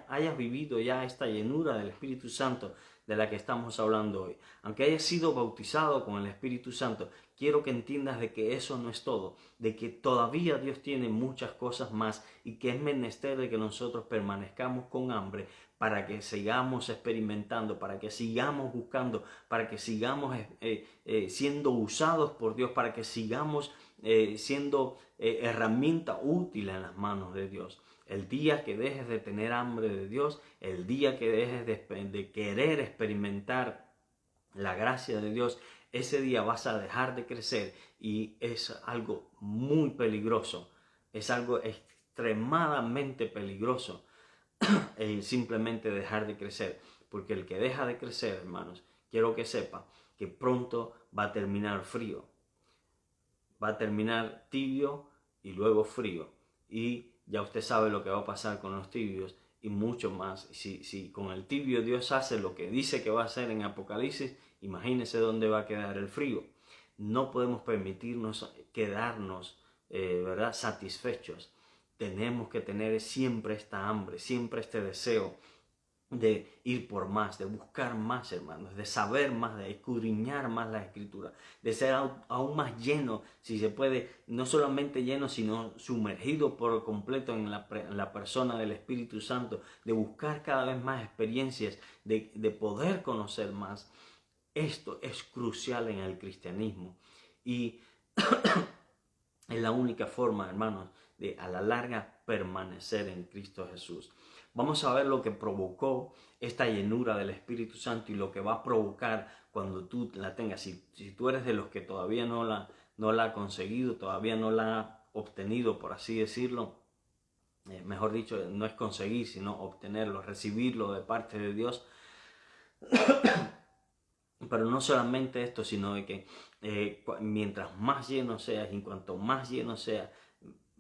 hayas vivido ya esta llenura del Espíritu Santo de la que estamos hablando hoy, aunque hayas sido bautizado con el Espíritu Santo, quiero que entiendas de que eso no es todo, de que todavía Dios tiene muchas cosas más y que es menester de que nosotros permanezcamos con hambre para que sigamos experimentando, para que sigamos buscando, para que sigamos siendo usados por Dios, para que sigamos siendo herramienta útil en las manos de Dios. El día que dejes de tener hambre de Dios, el día que dejes de querer experimentar la gracia de Dios, ese día vas a dejar de crecer y es algo muy peligroso, es algo extremadamente peligroso. simplemente dejar de crecer. Porque el que deja de crecer, hermanos, quiero que sepa que pronto va a terminar frío. Va a terminar tibio y luego frío. Y ya usted sabe lo que va a pasar con los tibios y mucho más. Si con el tibio Dios hace lo que dice que va a hacer en Apocalipsis, imagínese dónde va a quedar el frío. No podemos permitirnos quedarnos ¿verdad? satisfechos. Tenemos que tener siempre esta hambre, siempre este deseo de ir por más, de buscar más, hermanos, de saber más, de escudriñar más la Escritura, de ser aún más lleno, si se puede, no solamente lleno, sino sumergido por completo en la persona del Espíritu Santo, de buscar cada vez más experiencias, de poder conocer más. Esto es crucial en el cristianismo y es la única forma, hermanos, de a la larga permanecer en Cristo Jesús. Vamos a ver lo que provocó esta llenura del Espíritu Santo y lo que va a provocar cuando tú la tengas. Si tú eres de los que todavía no la ha conseguido, todavía no la ha obtenido, por así decirlo, mejor dicho, no es conseguir, sino obtenerlo, recibirlo de parte de Dios. Pero no solamente esto, sino de que mientras más lleno seas y cuanto más lleno seas,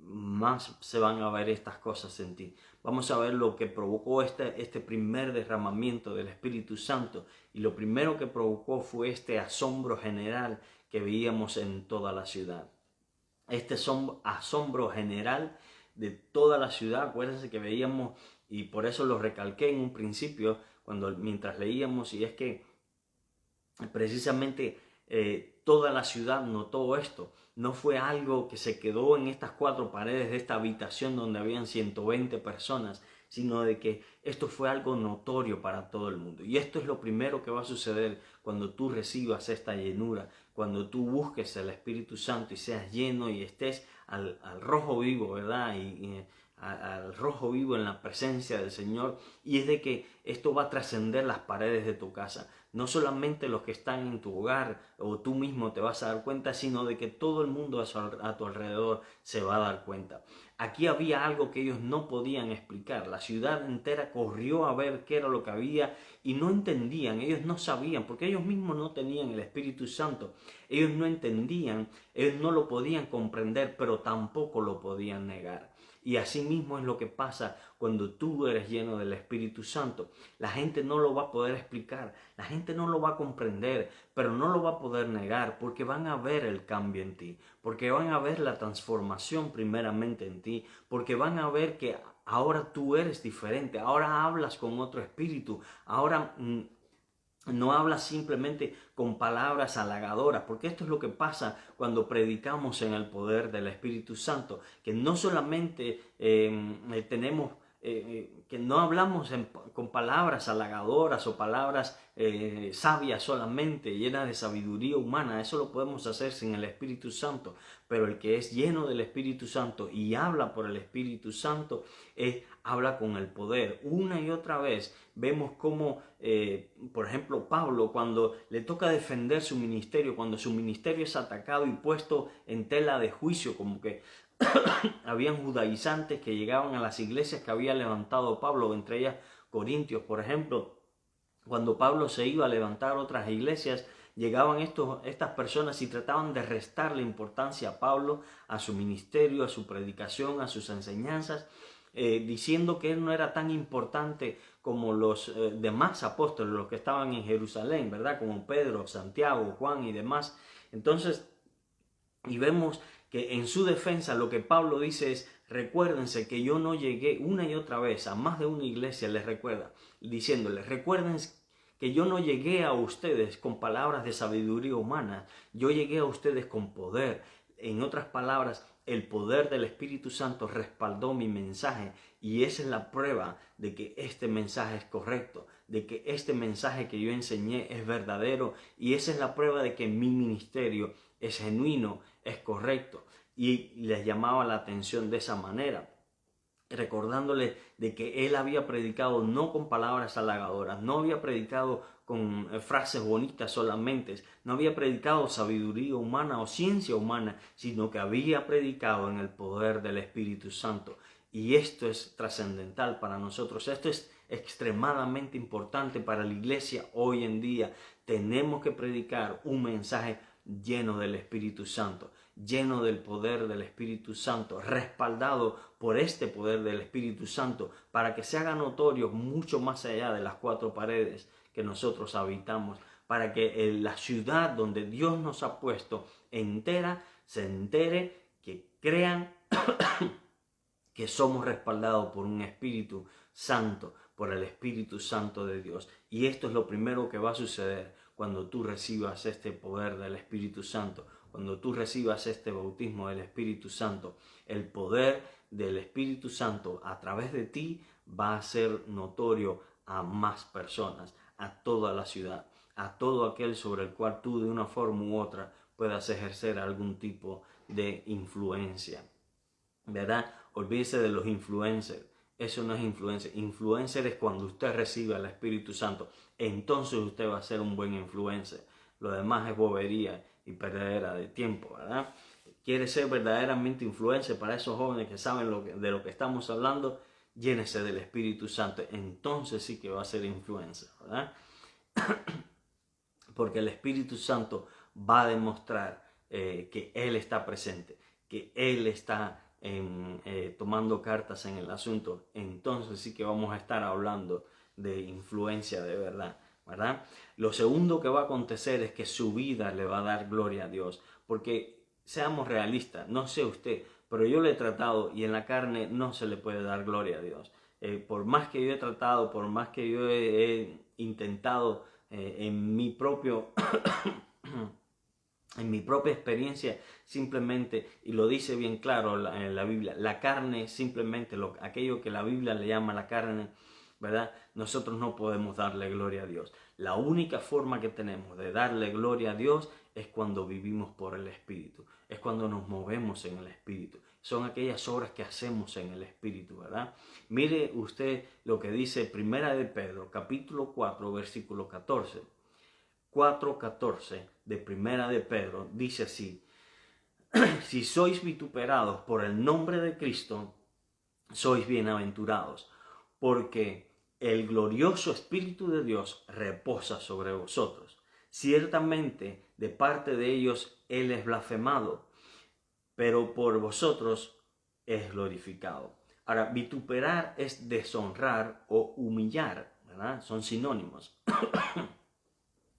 más se van a ver estas cosas en ti. Vamos a ver lo que provocó este primer derramamiento del Espíritu Santo. Y lo primero que provocó fue este asombro general que veíamos en toda la ciudad. Este asombro general de toda la ciudad, acuérdense que veíamos, y por eso lo recalqué en un principio, mientras leíamos, y es que precisamente toda la ciudad notó esto. No fue algo que se quedó en estas 4 paredes de esta habitación donde habían 120 personas, sino de que esto fue algo notorio para todo el mundo. Y esto es lo primero que va a suceder cuando tú recibas esta llenura, cuando tú busques el Espíritu Santo y seas lleno y estés al rojo vivo, ¿verdad? Al rojo vivo en la presencia del Señor, y es de que esto va a trascender las paredes de tu casa. No solamente los que están en tu hogar o tú mismo te vas a dar cuenta, sino de que todo el mundo a tu alrededor se va a dar cuenta. Aquí había algo que ellos no podían explicar. La ciudad entera corrió a ver qué era lo que había y no entendían, ellos no sabían, porque ellos mismos no tenían el Espíritu Santo. Ellos no entendían, ellos no lo podían comprender, pero tampoco lo podían negar. Y así mismo es lo que pasa cuando tú eres lleno del Espíritu Santo. La gente no lo va a poder explicar, la gente no lo va a comprender, pero no lo va a poder negar porque van a ver el cambio en ti, porque van a ver la transformación primeramente en ti, porque van a ver que ahora tú eres diferente, ahora hablas con otro espíritu, ahora no hablas simplemente con palabras halagadoras, porque esto es lo que pasa cuando predicamos en el poder del Espíritu Santo, que no solamente que no hablamos con palabras halagadoras o palabras sabias solamente, llenas de sabiduría humana. Eso lo podemos hacer sin el Espíritu Santo, pero el que es lleno del Espíritu Santo y habla por el Espíritu Santo, habla con el poder. Una y otra vez vemos cómo, por ejemplo, Pablo, cuando le toca defender su ministerio, cuando su ministerio es atacado y puesto en tela de juicio, como que habían judaizantes que llegaban a las iglesias que había levantado Pablo, entre ellas Corintios, por ejemplo. Cuando Pablo se iba a levantar otras iglesias, llegaban estas personas y trataban de restarle importancia a Pablo, a su ministerio, a su predicación, a sus enseñanzas, diciendo que él no era tan importante como los demás apóstoles, los que estaban en Jerusalén, ¿verdad? Como Pedro, Santiago, Juan y demás. Entonces, y vemos que en su defensa lo que Pablo dice es: recuérdense que yo no llegué, una y otra vez a más de una iglesia les recuerda, diciéndoles: recuerden que yo no llegué a ustedes con palabras de sabiduría humana, yo llegué a ustedes con poder. En otras palabras, el poder del Espíritu Santo respaldó mi mensaje, y esa es la prueba de que este mensaje es correcto, de que este mensaje que yo enseñé es verdadero, y esa es la prueba de que mi ministerio es genuino, es correcto. Y les llamaba la atención de esa manera, recordándole de que él había predicado no con palabras halagadoras, no había predicado con frases bonitas solamente, no había predicado sabiduría humana o ciencia humana, sino que había predicado en el poder del Espíritu Santo. Y esto es trascendental para nosotros. Esto es extremadamente importante para la iglesia hoy en día. Tenemos que predicar un mensaje lleno del Espíritu Santo, lleno del poder del Espíritu Santo, respaldado por este poder del Espíritu Santo, para que se haga notorio mucho más allá de las cuatro paredes que nosotros habitamos, para que la ciudad donde Dios nos ha puesto entera se entere, que crean que somos respaldados por un Espíritu Santo, por el Espíritu Santo de Dios. Y esto es lo primero que va a suceder cuando tú recibas este poder del Espíritu Santo, cuando tú recibas este bautismo del Espíritu Santo. El poder del Espíritu Santo a través de ti va a ser notorio a más personas, a toda la ciudad, a todo aquel sobre el cual tú de una forma u otra puedas ejercer algún tipo de influencia, ¿verdad? Olvídese de los influencers. Eso no es influencer. Influencer es cuando usted recibe al Espíritu Santo. Entonces usted va a ser un buen influencer. Lo demás es bobería y perdedera de tiempo, ¿verdad? ¿Quiere ser verdaderamente influencer para esos jóvenes que saben de lo que estamos hablando? Llénese del Espíritu Santo. Entonces sí que va a ser influencer, ¿verdad? Porque el Espíritu Santo va a demostrar que Él está presente, que Él está tomando cartas en el asunto. Entonces sí que vamos a estar hablando de influencia de verdad, ¿verdad? Lo segundo que va a acontecer es que su vida le va a dar gloria a Dios, porque seamos realistas, no sé usted, pero yo le he tratado y en la carne no se le puede dar gloria a Dios. Por más que yo he tratado, por más que yo he intentado en mi propio en mi propia experiencia, simplemente, y lo dice bien claro en la Biblia, la carne, simplemente aquello que la Biblia le llama la carne, ¿verdad? Nosotros no podemos darle gloria a Dios. La única forma que tenemos de darle gloria a Dios es cuando vivimos por el Espíritu, es cuando nos movemos en el Espíritu. Son aquellas obras que hacemos en el Espíritu, ¿verdad? Mire usted lo que dice Primera de Pedro, capítulo 4, versículo 14. 4:14 de Primera de Pedro dice así: si sois vituperados por el nombre de Cristo, sois bienaventurados, porque el glorioso Espíritu de Dios reposa sobre vosotros. Ciertamente de parte de ellos Él es blasfemado, pero por vosotros es glorificado. Ahora, vituperar es deshonrar o humillar, ¿verdad? Son sinónimos.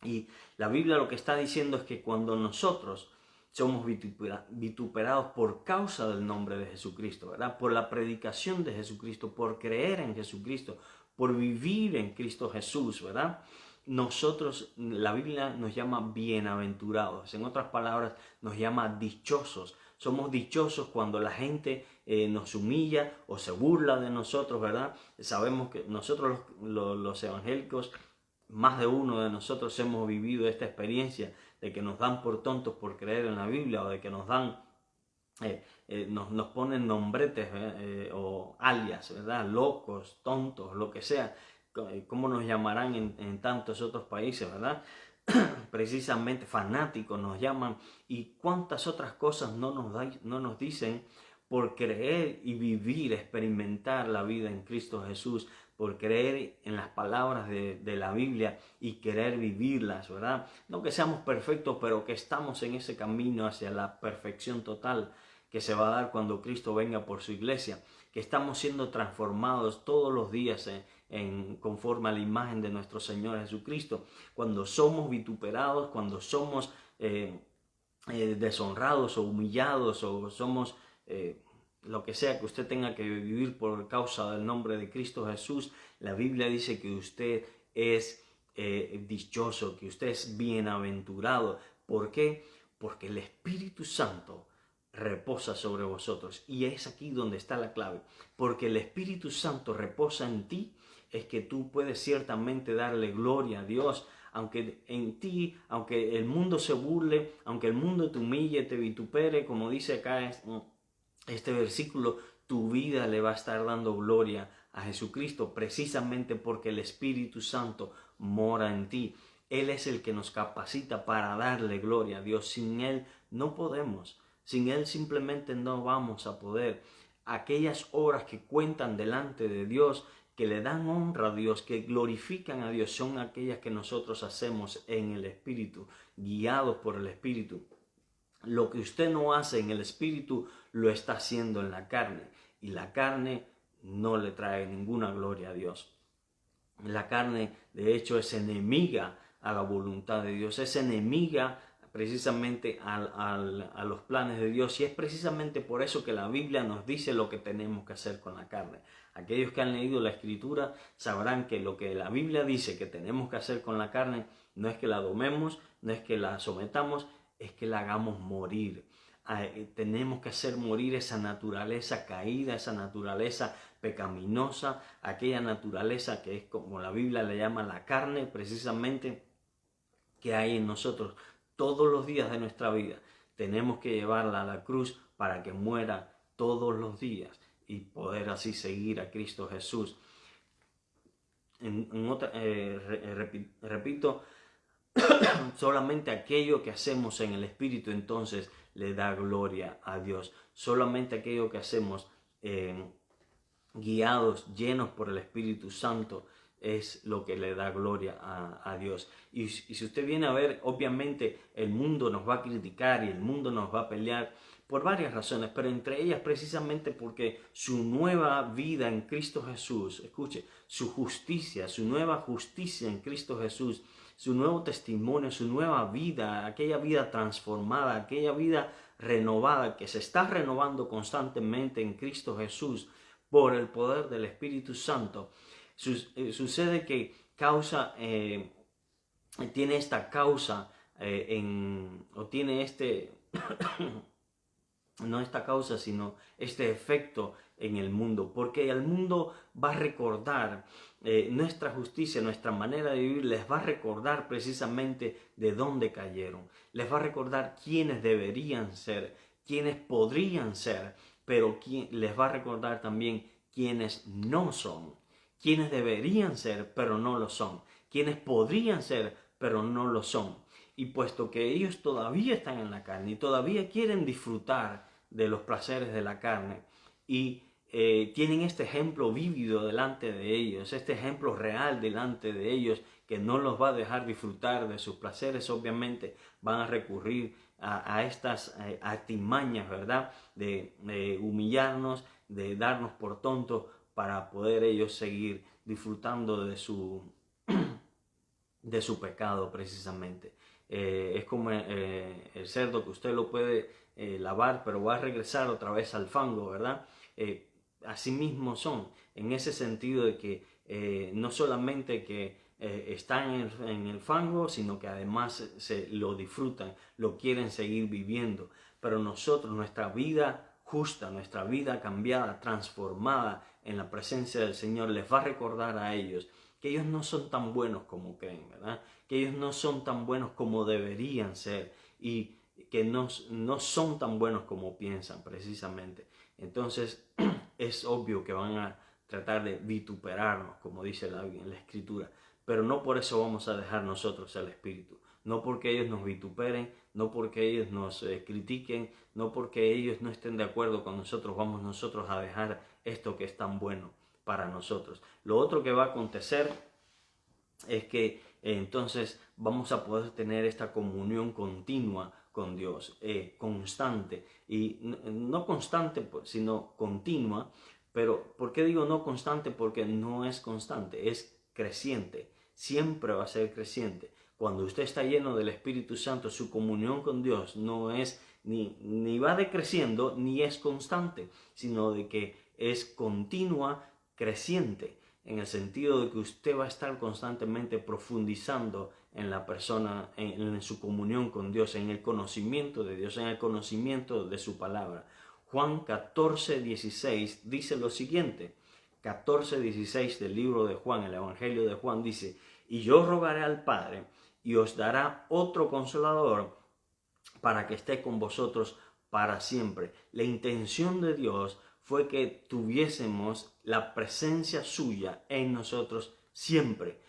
Y la Biblia lo que está diciendo es que cuando nosotros somos vituperados por causa del nombre de Jesucristo, ¿verdad? Por la predicación de Jesucristo, por creer en Jesucristo, por vivir en Cristo Jesús, ¿verdad? Nosotros, la Biblia nos llama bienaventurados, en otras palabras, nos llama dichosos. Somos dichosos cuando la gente nos humilla o se burla de nosotros, ¿verdad? Sabemos que nosotros los evangélicos, más de uno de nosotros hemos vivido esta experiencia de que nos dan por tontos por creer en la Biblia, o de que nos dan, nos ponen nombretes o alias, ¿verdad? Locos, tontos, lo que sea. ¿Cómo nos llamarán en tantos otros países, verdad? Precisamente fanáticos nos llaman, y cuántas otras cosas no nos dicen por creer y vivir, experimentar la vida en Cristo Jesús, por creer en las palabras de la Biblia y querer vivirlas, ¿verdad? No que seamos perfectos, pero que estamos en ese camino hacia la perfección total que se va a dar cuando Cristo venga por su iglesia, que estamos siendo transformados todos los días conforme a la imagen de nuestro Señor Jesucristo. Cuando somos vituperados, cuando somos deshonrados o humillados, o somos lo que sea que usted tenga que vivir por causa del nombre de Cristo Jesús, la Biblia dice que usted es dichoso, que usted es bienaventurado. ¿Por qué? Porque el Espíritu Santo reposa sobre vosotros. Y es aquí donde está la clave. Porque el Espíritu Santo reposa en ti, es que tú puedes ciertamente darle gloria a Dios. Aunque en ti, aunque el mundo se burle, aunque el mundo te humille, te vitupere, como dice acá este versículo, tu vida le va a estar dando gloria a Jesucristo, precisamente porque el Espíritu Santo mora en ti. Él es el que nos capacita para darle gloria a Dios. Sin Él no podemos. Sin Él simplemente no vamos a poder. aquellas obras que cuentan delante de Dios, que le dan honra a Dios, que glorifican a Dios, son aquellas que nosotros hacemos en el Espíritu, guiados por el Espíritu. Lo que usted no hace en el Espíritu, lo está haciendo en la carne. Y la carne no le trae ninguna gloria a Dios. La carne, de hecho, es enemiga a la voluntad de Dios, es enemiga precisamente a los planes de Dios, y es precisamente por eso que la Biblia nos dice lo que tenemos que hacer con la carne. Aquellos que han leído la Escritura sabrán que lo que la Biblia dice que tenemos que hacer con la carne no es que la domemos, no es que la sometamos, es que la hagamos morir. Tenemos que hacer morir esa naturaleza caída, esa naturaleza pecaminosa, aquella naturaleza que es como la Biblia le llama la carne, precisamente, que hay en nosotros todos los días de nuestra vida. Tenemos que llevarla a la cruz para que muera todos los días y poder así seguir a Cristo Jesús. Repito, solamente aquello que hacemos en el Espíritu entonces le da gloria a Dios. Solamente aquello que hacemos guiados, llenos por el Espíritu Santo, es lo que le da gloria a Dios. Y si usted viene a ver, obviamente el mundo nos va a criticar y el mundo nos va a pelear por varias razones, pero entre ellas precisamente porque su nueva vida en Cristo Jesús, escuche, su justicia, su nueva justicia en Cristo Jesús, su nuevo testimonio, su nueva vida, aquella vida transformada, aquella vida renovada que se está renovando constantemente en Cristo Jesús por el poder del Espíritu Santo. Sucede que tiene esta causa tiene no esta causa, sino este efecto en el mundo, porque el mundo va a recordar nuestra justicia, nuestra manera de vivir, les va a recordar precisamente de dónde cayeron, les va a recordar quiénes deberían ser, quiénes podrían ser, pero les va a recordar también quiénes no son, quiénes deberían ser, pero no lo son, quiénes podrían ser, pero no lo son. Y puesto que ellos todavía están en la carne y todavía quieren disfrutar de los placeres de la carne y tienen este ejemplo vívido delante de ellos, este ejemplo real delante de ellos que no los va a dejar disfrutar de sus placeres, obviamente van a recurrir a estas artimañas, ¿verdad? De humillarnos, de darnos por tontos para poder ellos seguir disfrutando de su pecado precisamente. Es como el cerdo que usted lo puede lavar, pero va a regresar otra vez al fango, ¿verdad? Así mismo son, en ese sentido de que no solamente que están en el fango, sino que además se lo disfrutan, lo quieren seguir viviendo. Pero nosotros, nuestra vida justa, nuestra vida cambiada, transformada en la presencia del Señor, les va a recordar a ellos que ellos no son tan buenos como creen, ¿verdad? Que ellos no son tan buenos como deberían ser y que no son tan buenos como piensan precisamente. Entonces es obvio que van a tratar de vituperarnos, como dice en la Escritura, pero no por eso vamos a dejar nosotros el Espíritu. No porque ellos nos vituperen, no porque ellos nos critiquen, no porque ellos no estén de acuerdo con nosotros, vamos nosotros a dejar esto que es tan bueno para nosotros. Lo otro que va a acontecer es que entonces vamos a poder tener esta comunión continua con Dios, constante, y no constante sino continua. Pero ¿por qué digo no constante? Porque no es constante, es creciente, siempre va a ser creciente. Cuando usted está lleno del Espíritu Santo, su comunión con Dios no es ni va decreciendo ni es constante, sino de que es continua, creciente, en el sentido de que usted va a estar constantemente profundizando en la persona, en su comunión con Dios, en el conocimiento de Dios, en el conocimiento de su palabra. Juan 14:16 dice lo siguiente, 14:16 del libro de Juan, el Evangelio de Juan dice: y yo rogaré al Padre y os dará otro Consolador para que esté con vosotros para siempre. La intención de Dios fue que tuviésemos la presencia suya en nosotros siempre.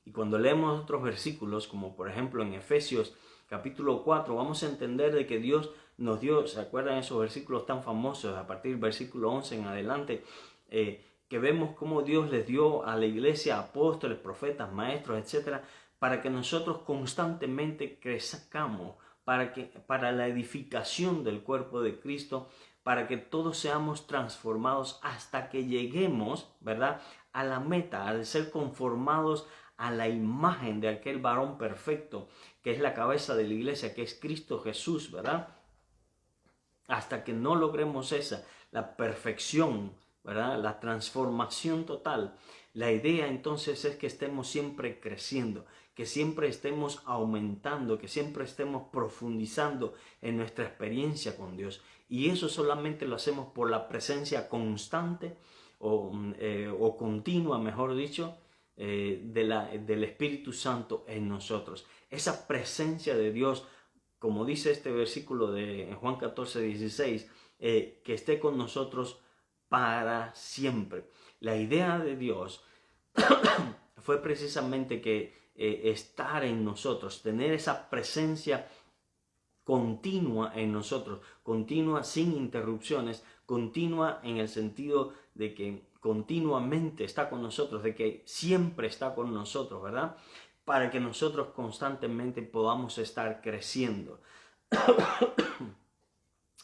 Y cuando leemos otros versículos, como por ejemplo en Efesios capítulo 4, vamos a entender de que Dios nos dio, ¿se acuerdan esos versículos tan famosos a partir del versículo 11 en adelante? Que vemos cómo Dios les dio a la iglesia apóstoles, profetas, maestros, etcétera, para que nosotros constantemente crezcamos, para la edificación del cuerpo de Cristo, para que todos seamos transformados hasta que lleguemos, ¿verdad?, a la meta, al ser conformados a la imagen de aquel varón perfecto, que es la cabeza de la iglesia, que es Cristo Jesús, ¿verdad? Hasta que no logremos la perfección, ¿verdad?, la transformación total. La idea entonces es que estemos siempre creciendo, que siempre estemos aumentando, que siempre estemos profundizando en nuestra experiencia con Dios. Y eso solamente lo hacemos por la presencia constante o continua, mejor dicho, del Espíritu Santo en nosotros. Esa presencia de Dios, como dice este versículo de Juan 14, 16, que esté con nosotros para siempre. La idea de Dios fue precisamente que estar en nosotros, tener esa presencia continua en nosotros, continua sin interrupciones, continua en el sentido de que continuamente está con nosotros, de que siempre está con nosotros, ¿verdad? Para que nosotros constantemente podamos estar creciendo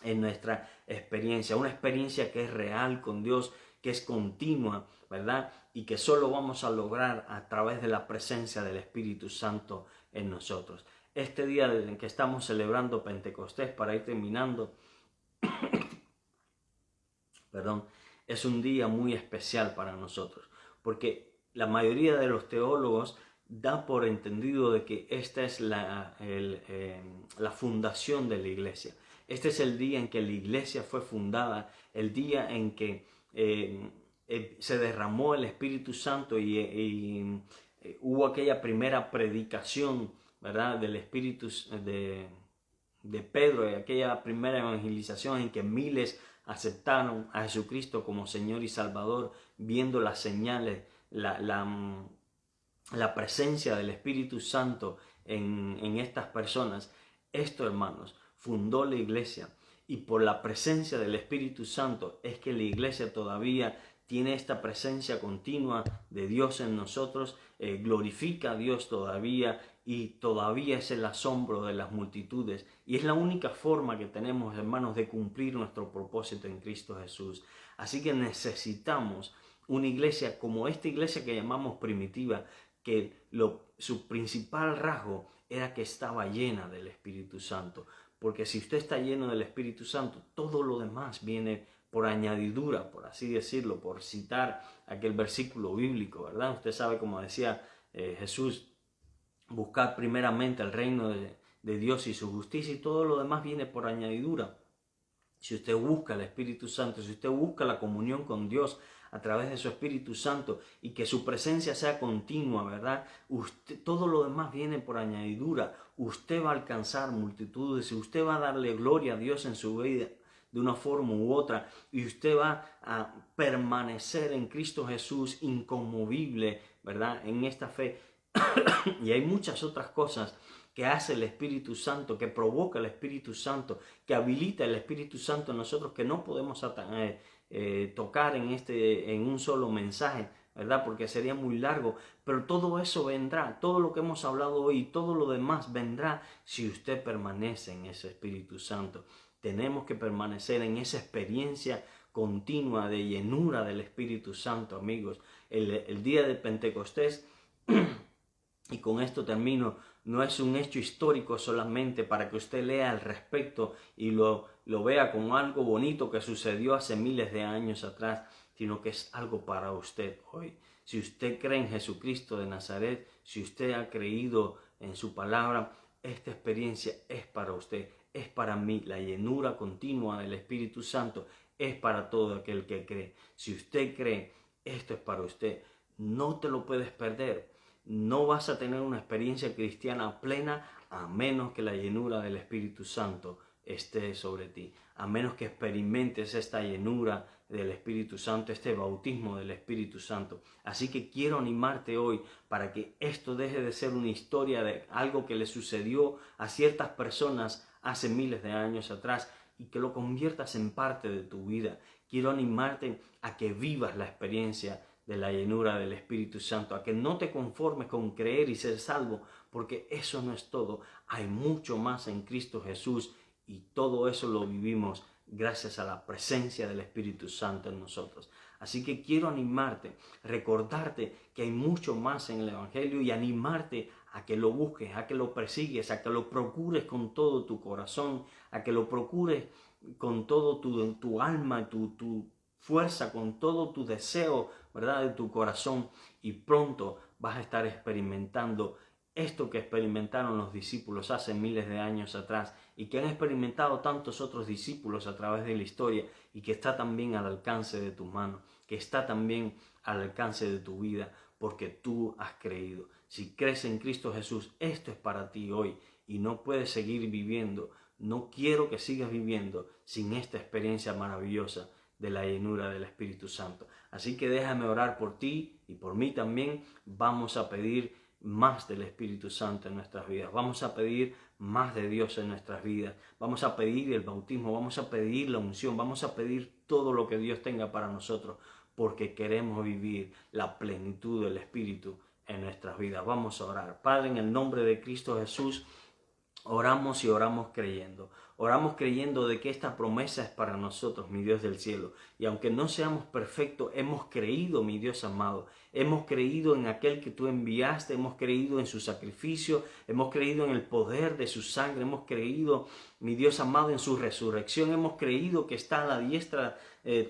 en nuestra experiencia, una experiencia que es real con Dios, que es continua, ¿verdad? Y que solo vamos a lograr a través de la presencia del Espíritu Santo en nosotros. Este día en que estamos celebrando Pentecostés, para ir terminando, perdón, es un día muy especial para nosotros, porque la mayoría de los teólogos da por entendido de que esta es la fundación de la iglesia. Este es el día en que la iglesia fue fundada, el día en que se derramó el Espíritu Santo y hubo aquella primera predicación, ¿verdad?, del Espíritu de Pedro, y aquella primera evangelización en que miles aceptaron a Jesucristo como Señor y Salvador, viendo las señales, la presencia del Espíritu Santo en estas personas. Esto, hermanos, fundó la iglesia, y por la presencia del Espíritu Santo es que la iglesia todavía tiene esta presencia continua de Dios en nosotros, glorifica a Dios todavía, y todavía es el asombro de las multitudes. Y es la única forma que tenemos, hermanos, de cumplir nuestro propósito en Cristo Jesús. Así que necesitamos una iglesia como esta iglesia que llamamos primitiva, que su principal rasgo era que estaba llena del Espíritu Santo. Porque si usted está lleno del Espíritu Santo, todo lo demás viene por añadidura, por así decirlo, por citar aquel versículo bíblico, ¿verdad? Usted sabe, como decía Jesús, buscar primeramente el reino de Dios y su justicia, y todo lo demás viene por añadidura. Si usted busca el Espíritu Santo, si usted busca la comunión con Dios a través de su Espíritu Santo, y que su presencia sea continua, ¿verdad? Todo lo demás viene por añadidura. Usted va a alcanzar multitudes, y usted va a darle gloria a Dios en su vida de una forma u otra, y usted va a permanecer en Cristo Jesús inconmovible, ¿verdad?, en esta fe. Y hay muchas otras cosas que hace el Espíritu Santo, que provoca el Espíritu Santo, que habilita el Espíritu Santo en nosotros, que no podemos tocar en un solo mensaje, ¿verdad?, porque sería muy largo. Pero todo eso vendrá, todo lo que hemos hablado hoy, todo lo demás vendrá si usted permanece en ese Espíritu Santo. Tenemos que permanecer en esa experiencia continua de llenura del Espíritu Santo, amigos. El día de Pentecostés, y con esto termino, no es un hecho histórico solamente para que usted lea al respecto y lo vea como algo bonito que sucedió hace miles de años atrás, sino que es algo para usted hoy. Si usted cree en Jesucristo de Nazaret, si usted ha creído en su palabra, esta experiencia es para usted, es para mí. La llenura continua del Espíritu Santo es para todo aquel que cree. Si usted cree, esto es para usted. No te lo puedes perder. No vas a tener una experiencia cristiana plena a menos que la llenura del Espíritu Santo esté sobre ti, a menos que experimentes esta llenura del Espíritu Santo, este bautismo del Espíritu Santo. Así que quiero animarte hoy para que esto deje de ser una historia de algo que le sucedió a ciertas personas hace miles de años atrás y que lo conviertas en parte de tu vida. Quiero animarte a que vivas la experiencia de la llenura del Espíritu Santo, a que no te conformes con creer y ser salvo, porque eso no es todo. Hay mucho más en Cristo Jesús y todo eso lo vivimos gracias a la presencia del Espíritu Santo en nosotros. Así que quiero animarte, recordarte que hay mucho más en el Evangelio y animarte a que lo busques, a que lo persigues, a que lo procures con todo tu corazón, a que lo procures con todo tu alma, tu fuerza, con todo tu deseo, ¿verdad?, de tu corazón, y pronto vas a estar experimentando esto que experimentaron los discípulos hace miles de años atrás y que han experimentado tantos otros discípulos a través de la historia y que está también al alcance de tus manos, que está también al alcance de tu vida, porque tú has creído. Si crees en Cristo Jesús, esto es para ti hoy y no puedes seguir viviendo. No quiero que sigas viviendo sin esta experiencia maravillosa de la llenura del Espíritu Santo. Así que déjame orar por ti y por mí también. Vamos a pedir más del Espíritu Santo en nuestras vidas. Vamos a pedir más de Dios en nuestras vidas. Vamos a pedir el bautismo, vamos a pedir la unción, vamos a pedir todo lo que Dios tenga para nosotros, porque queremos vivir la plenitud del Espíritu en nuestras vidas. Vamos a orar. Padre, en el nombre de Cristo Jesús, oramos y oramos creyendo. Oramos creyendo de que esta promesa es para nosotros, mi Dios del cielo. Y aunque no seamos perfectos, hemos creído, mi Dios amado. Hemos creído en aquel que tú enviaste, hemos creído en su sacrificio, hemos creído en el poder de su sangre, hemos creído, mi Dios amado, en su resurrección, hemos creído que está a la diestra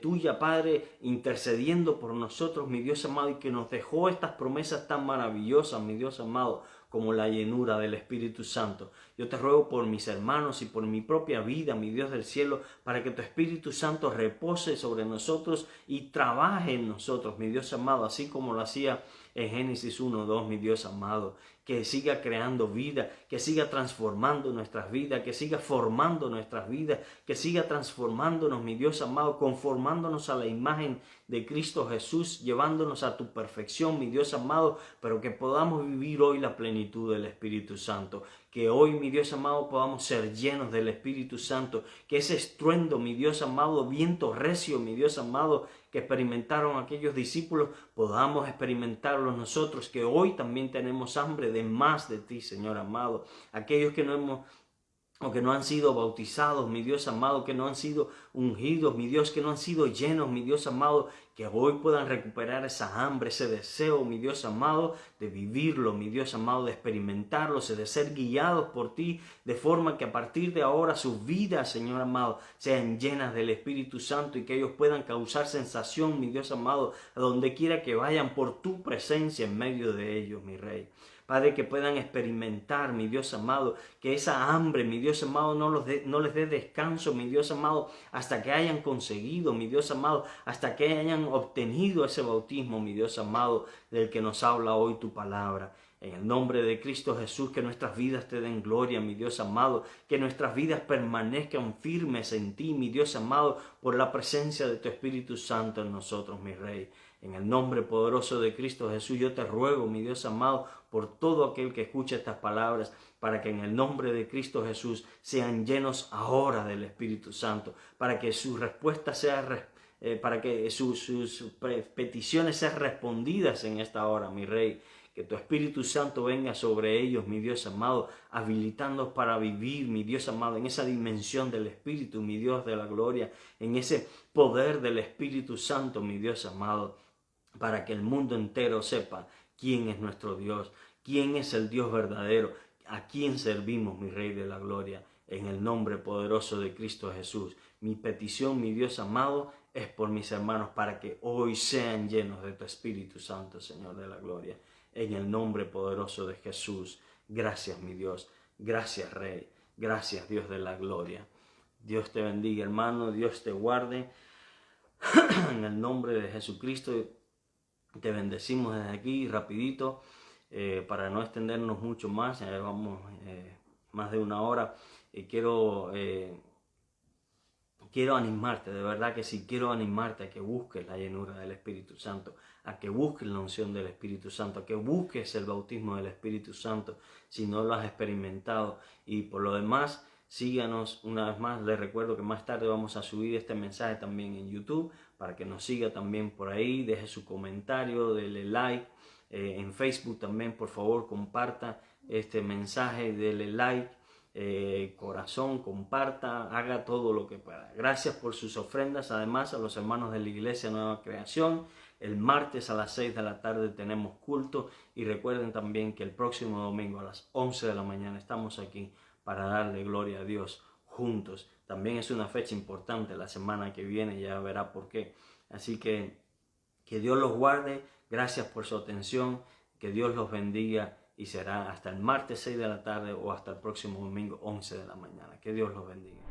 tuya, Padre, intercediendo por nosotros, mi Dios amado, y que nos dejó estas promesas tan maravillosas, mi Dios amado, como la llenura del Espíritu Santo. Yo te ruego por mis hermanos y por mi propia vida, mi Dios del cielo, para que tu Espíritu Santo repose sobre nosotros y trabaje en nosotros, mi Dios amado, así como lo hacía en Génesis 1:2, mi Dios amado, que siga creando vida, que siga transformando nuestras vidas, que siga formando nuestras vidas, que siga transformándonos, mi Dios amado, conformándonos a la imagen de Cristo Jesús, llevándonos a tu perfección, mi Dios amado, pero que podamos vivir hoy la plenitud del Espíritu Santo. Que hoy, mi Dios amado, podamos ser llenos del Espíritu Santo. Que ese estruendo, mi Dios amado, viento recio, mi Dios amado, que experimentaron aquellos discípulos, podamos experimentarlo nosotros, que hoy también tenemos hambre de más de ti, Señor amado. Aquellos que no hemos o que no han sido bautizados, mi Dios amado, que no han sido ungidos, mi Dios, que no han sido llenos, mi Dios amado, que hoy puedan recuperar esa hambre, ese deseo, mi Dios amado, de vivirlo, mi Dios amado, de experimentarlo, de ser guiados por ti, de forma que a partir de ahora sus vidas, Señor amado, sean llenas del Espíritu Santo y que ellos puedan causar sensación, mi Dios amado, a donde quiera que vayan por tu presencia en medio de ellos, mi Rey. Padre, que puedan experimentar, mi Dios amado, que esa hambre, mi Dios amado, no les dé descanso, mi Dios amado, hasta que hayan conseguido, mi Dios amado, hasta que hayan obtenido ese bautismo, mi Dios amado, del que nos habla hoy tu palabra. En el nombre de Cristo Jesús, que nuestras vidas te den gloria, mi Dios amado, que nuestras vidas permanezcan firmes en ti, mi Dios amado, por la presencia de tu Espíritu Santo en nosotros, mi Rey. En el nombre poderoso de Cristo Jesús, yo te ruego, mi Dios amado, por todo aquel que escucha estas palabras, para que en el nombre de Cristo Jesús sean llenos ahora del Espíritu Santo, para que su respuesta sea para que sus peticiones sean respondidas en esta hora, mi Rey. Que tu Espíritu Santo venga sobre ellos, mi Dios amado, habilitándolos para vivir, mi Dios amado, en esa dimensión del Espíritu, mi Dios de la gloria, en ese poder del Espíritu Santo, mi Dios amado, para que el mundo entero sepa quién es nuestro Dios, quién es el Dios verdadero, a quién servimos, mi Rey de la gloria, en el nombre poderoso de Cristo Jesús. Mi petición, mi Dios amado, es por mis hermanos, para que hoy sean llenos de tu Espíritu Santo, Señor de la gloria. En el nombre poderoso de Jesús. Gracias, mi Dios. Gracias, Rey. Gracias, Dios de la gloria. Dios te bendiga, hermano. Dios te guarde. En el nombre de Jesucristo te bendecimos desde aquí, rapidito, para no extendernos mucho más. Vamos más de una hora. Quiero animarte, de verdad que sí, quiero animarte a que busques la llenura del Espíritu Santo, a que busques la unción del Espíritu Santo, a que busques el bautismo del Espíritu Santo, si no lo has experimentado. Y por lo demás, Síganos una vez más. Les recuerdo que más tarde vamos a subir este mensaje también en YouTube para que nos siga también por ahí. Deje su comentario, dele like. En Facebook también, por favor, comparta este mensaje, dele like. Corazón, comparta, haga todo lo que pueda. Gracias por sus ofrendas. Además, a los hermanos de la Iglesia Nueva Creación, el martes a las 6 de la tarde tenemos culto, y recuerden también que el próximo domingo a las 11 de la mañana estamos aquí para darle gloria a Dios juntos. También es una fecha importante la semana que viene, ya verá por qué. Así que Dios los guarde. Gracias por su atención, que Dios los bendiga, y será hasta el martes 6 de la tarde o hasta el próximo domingo 11 de la mañana. Que Dios los bendiga.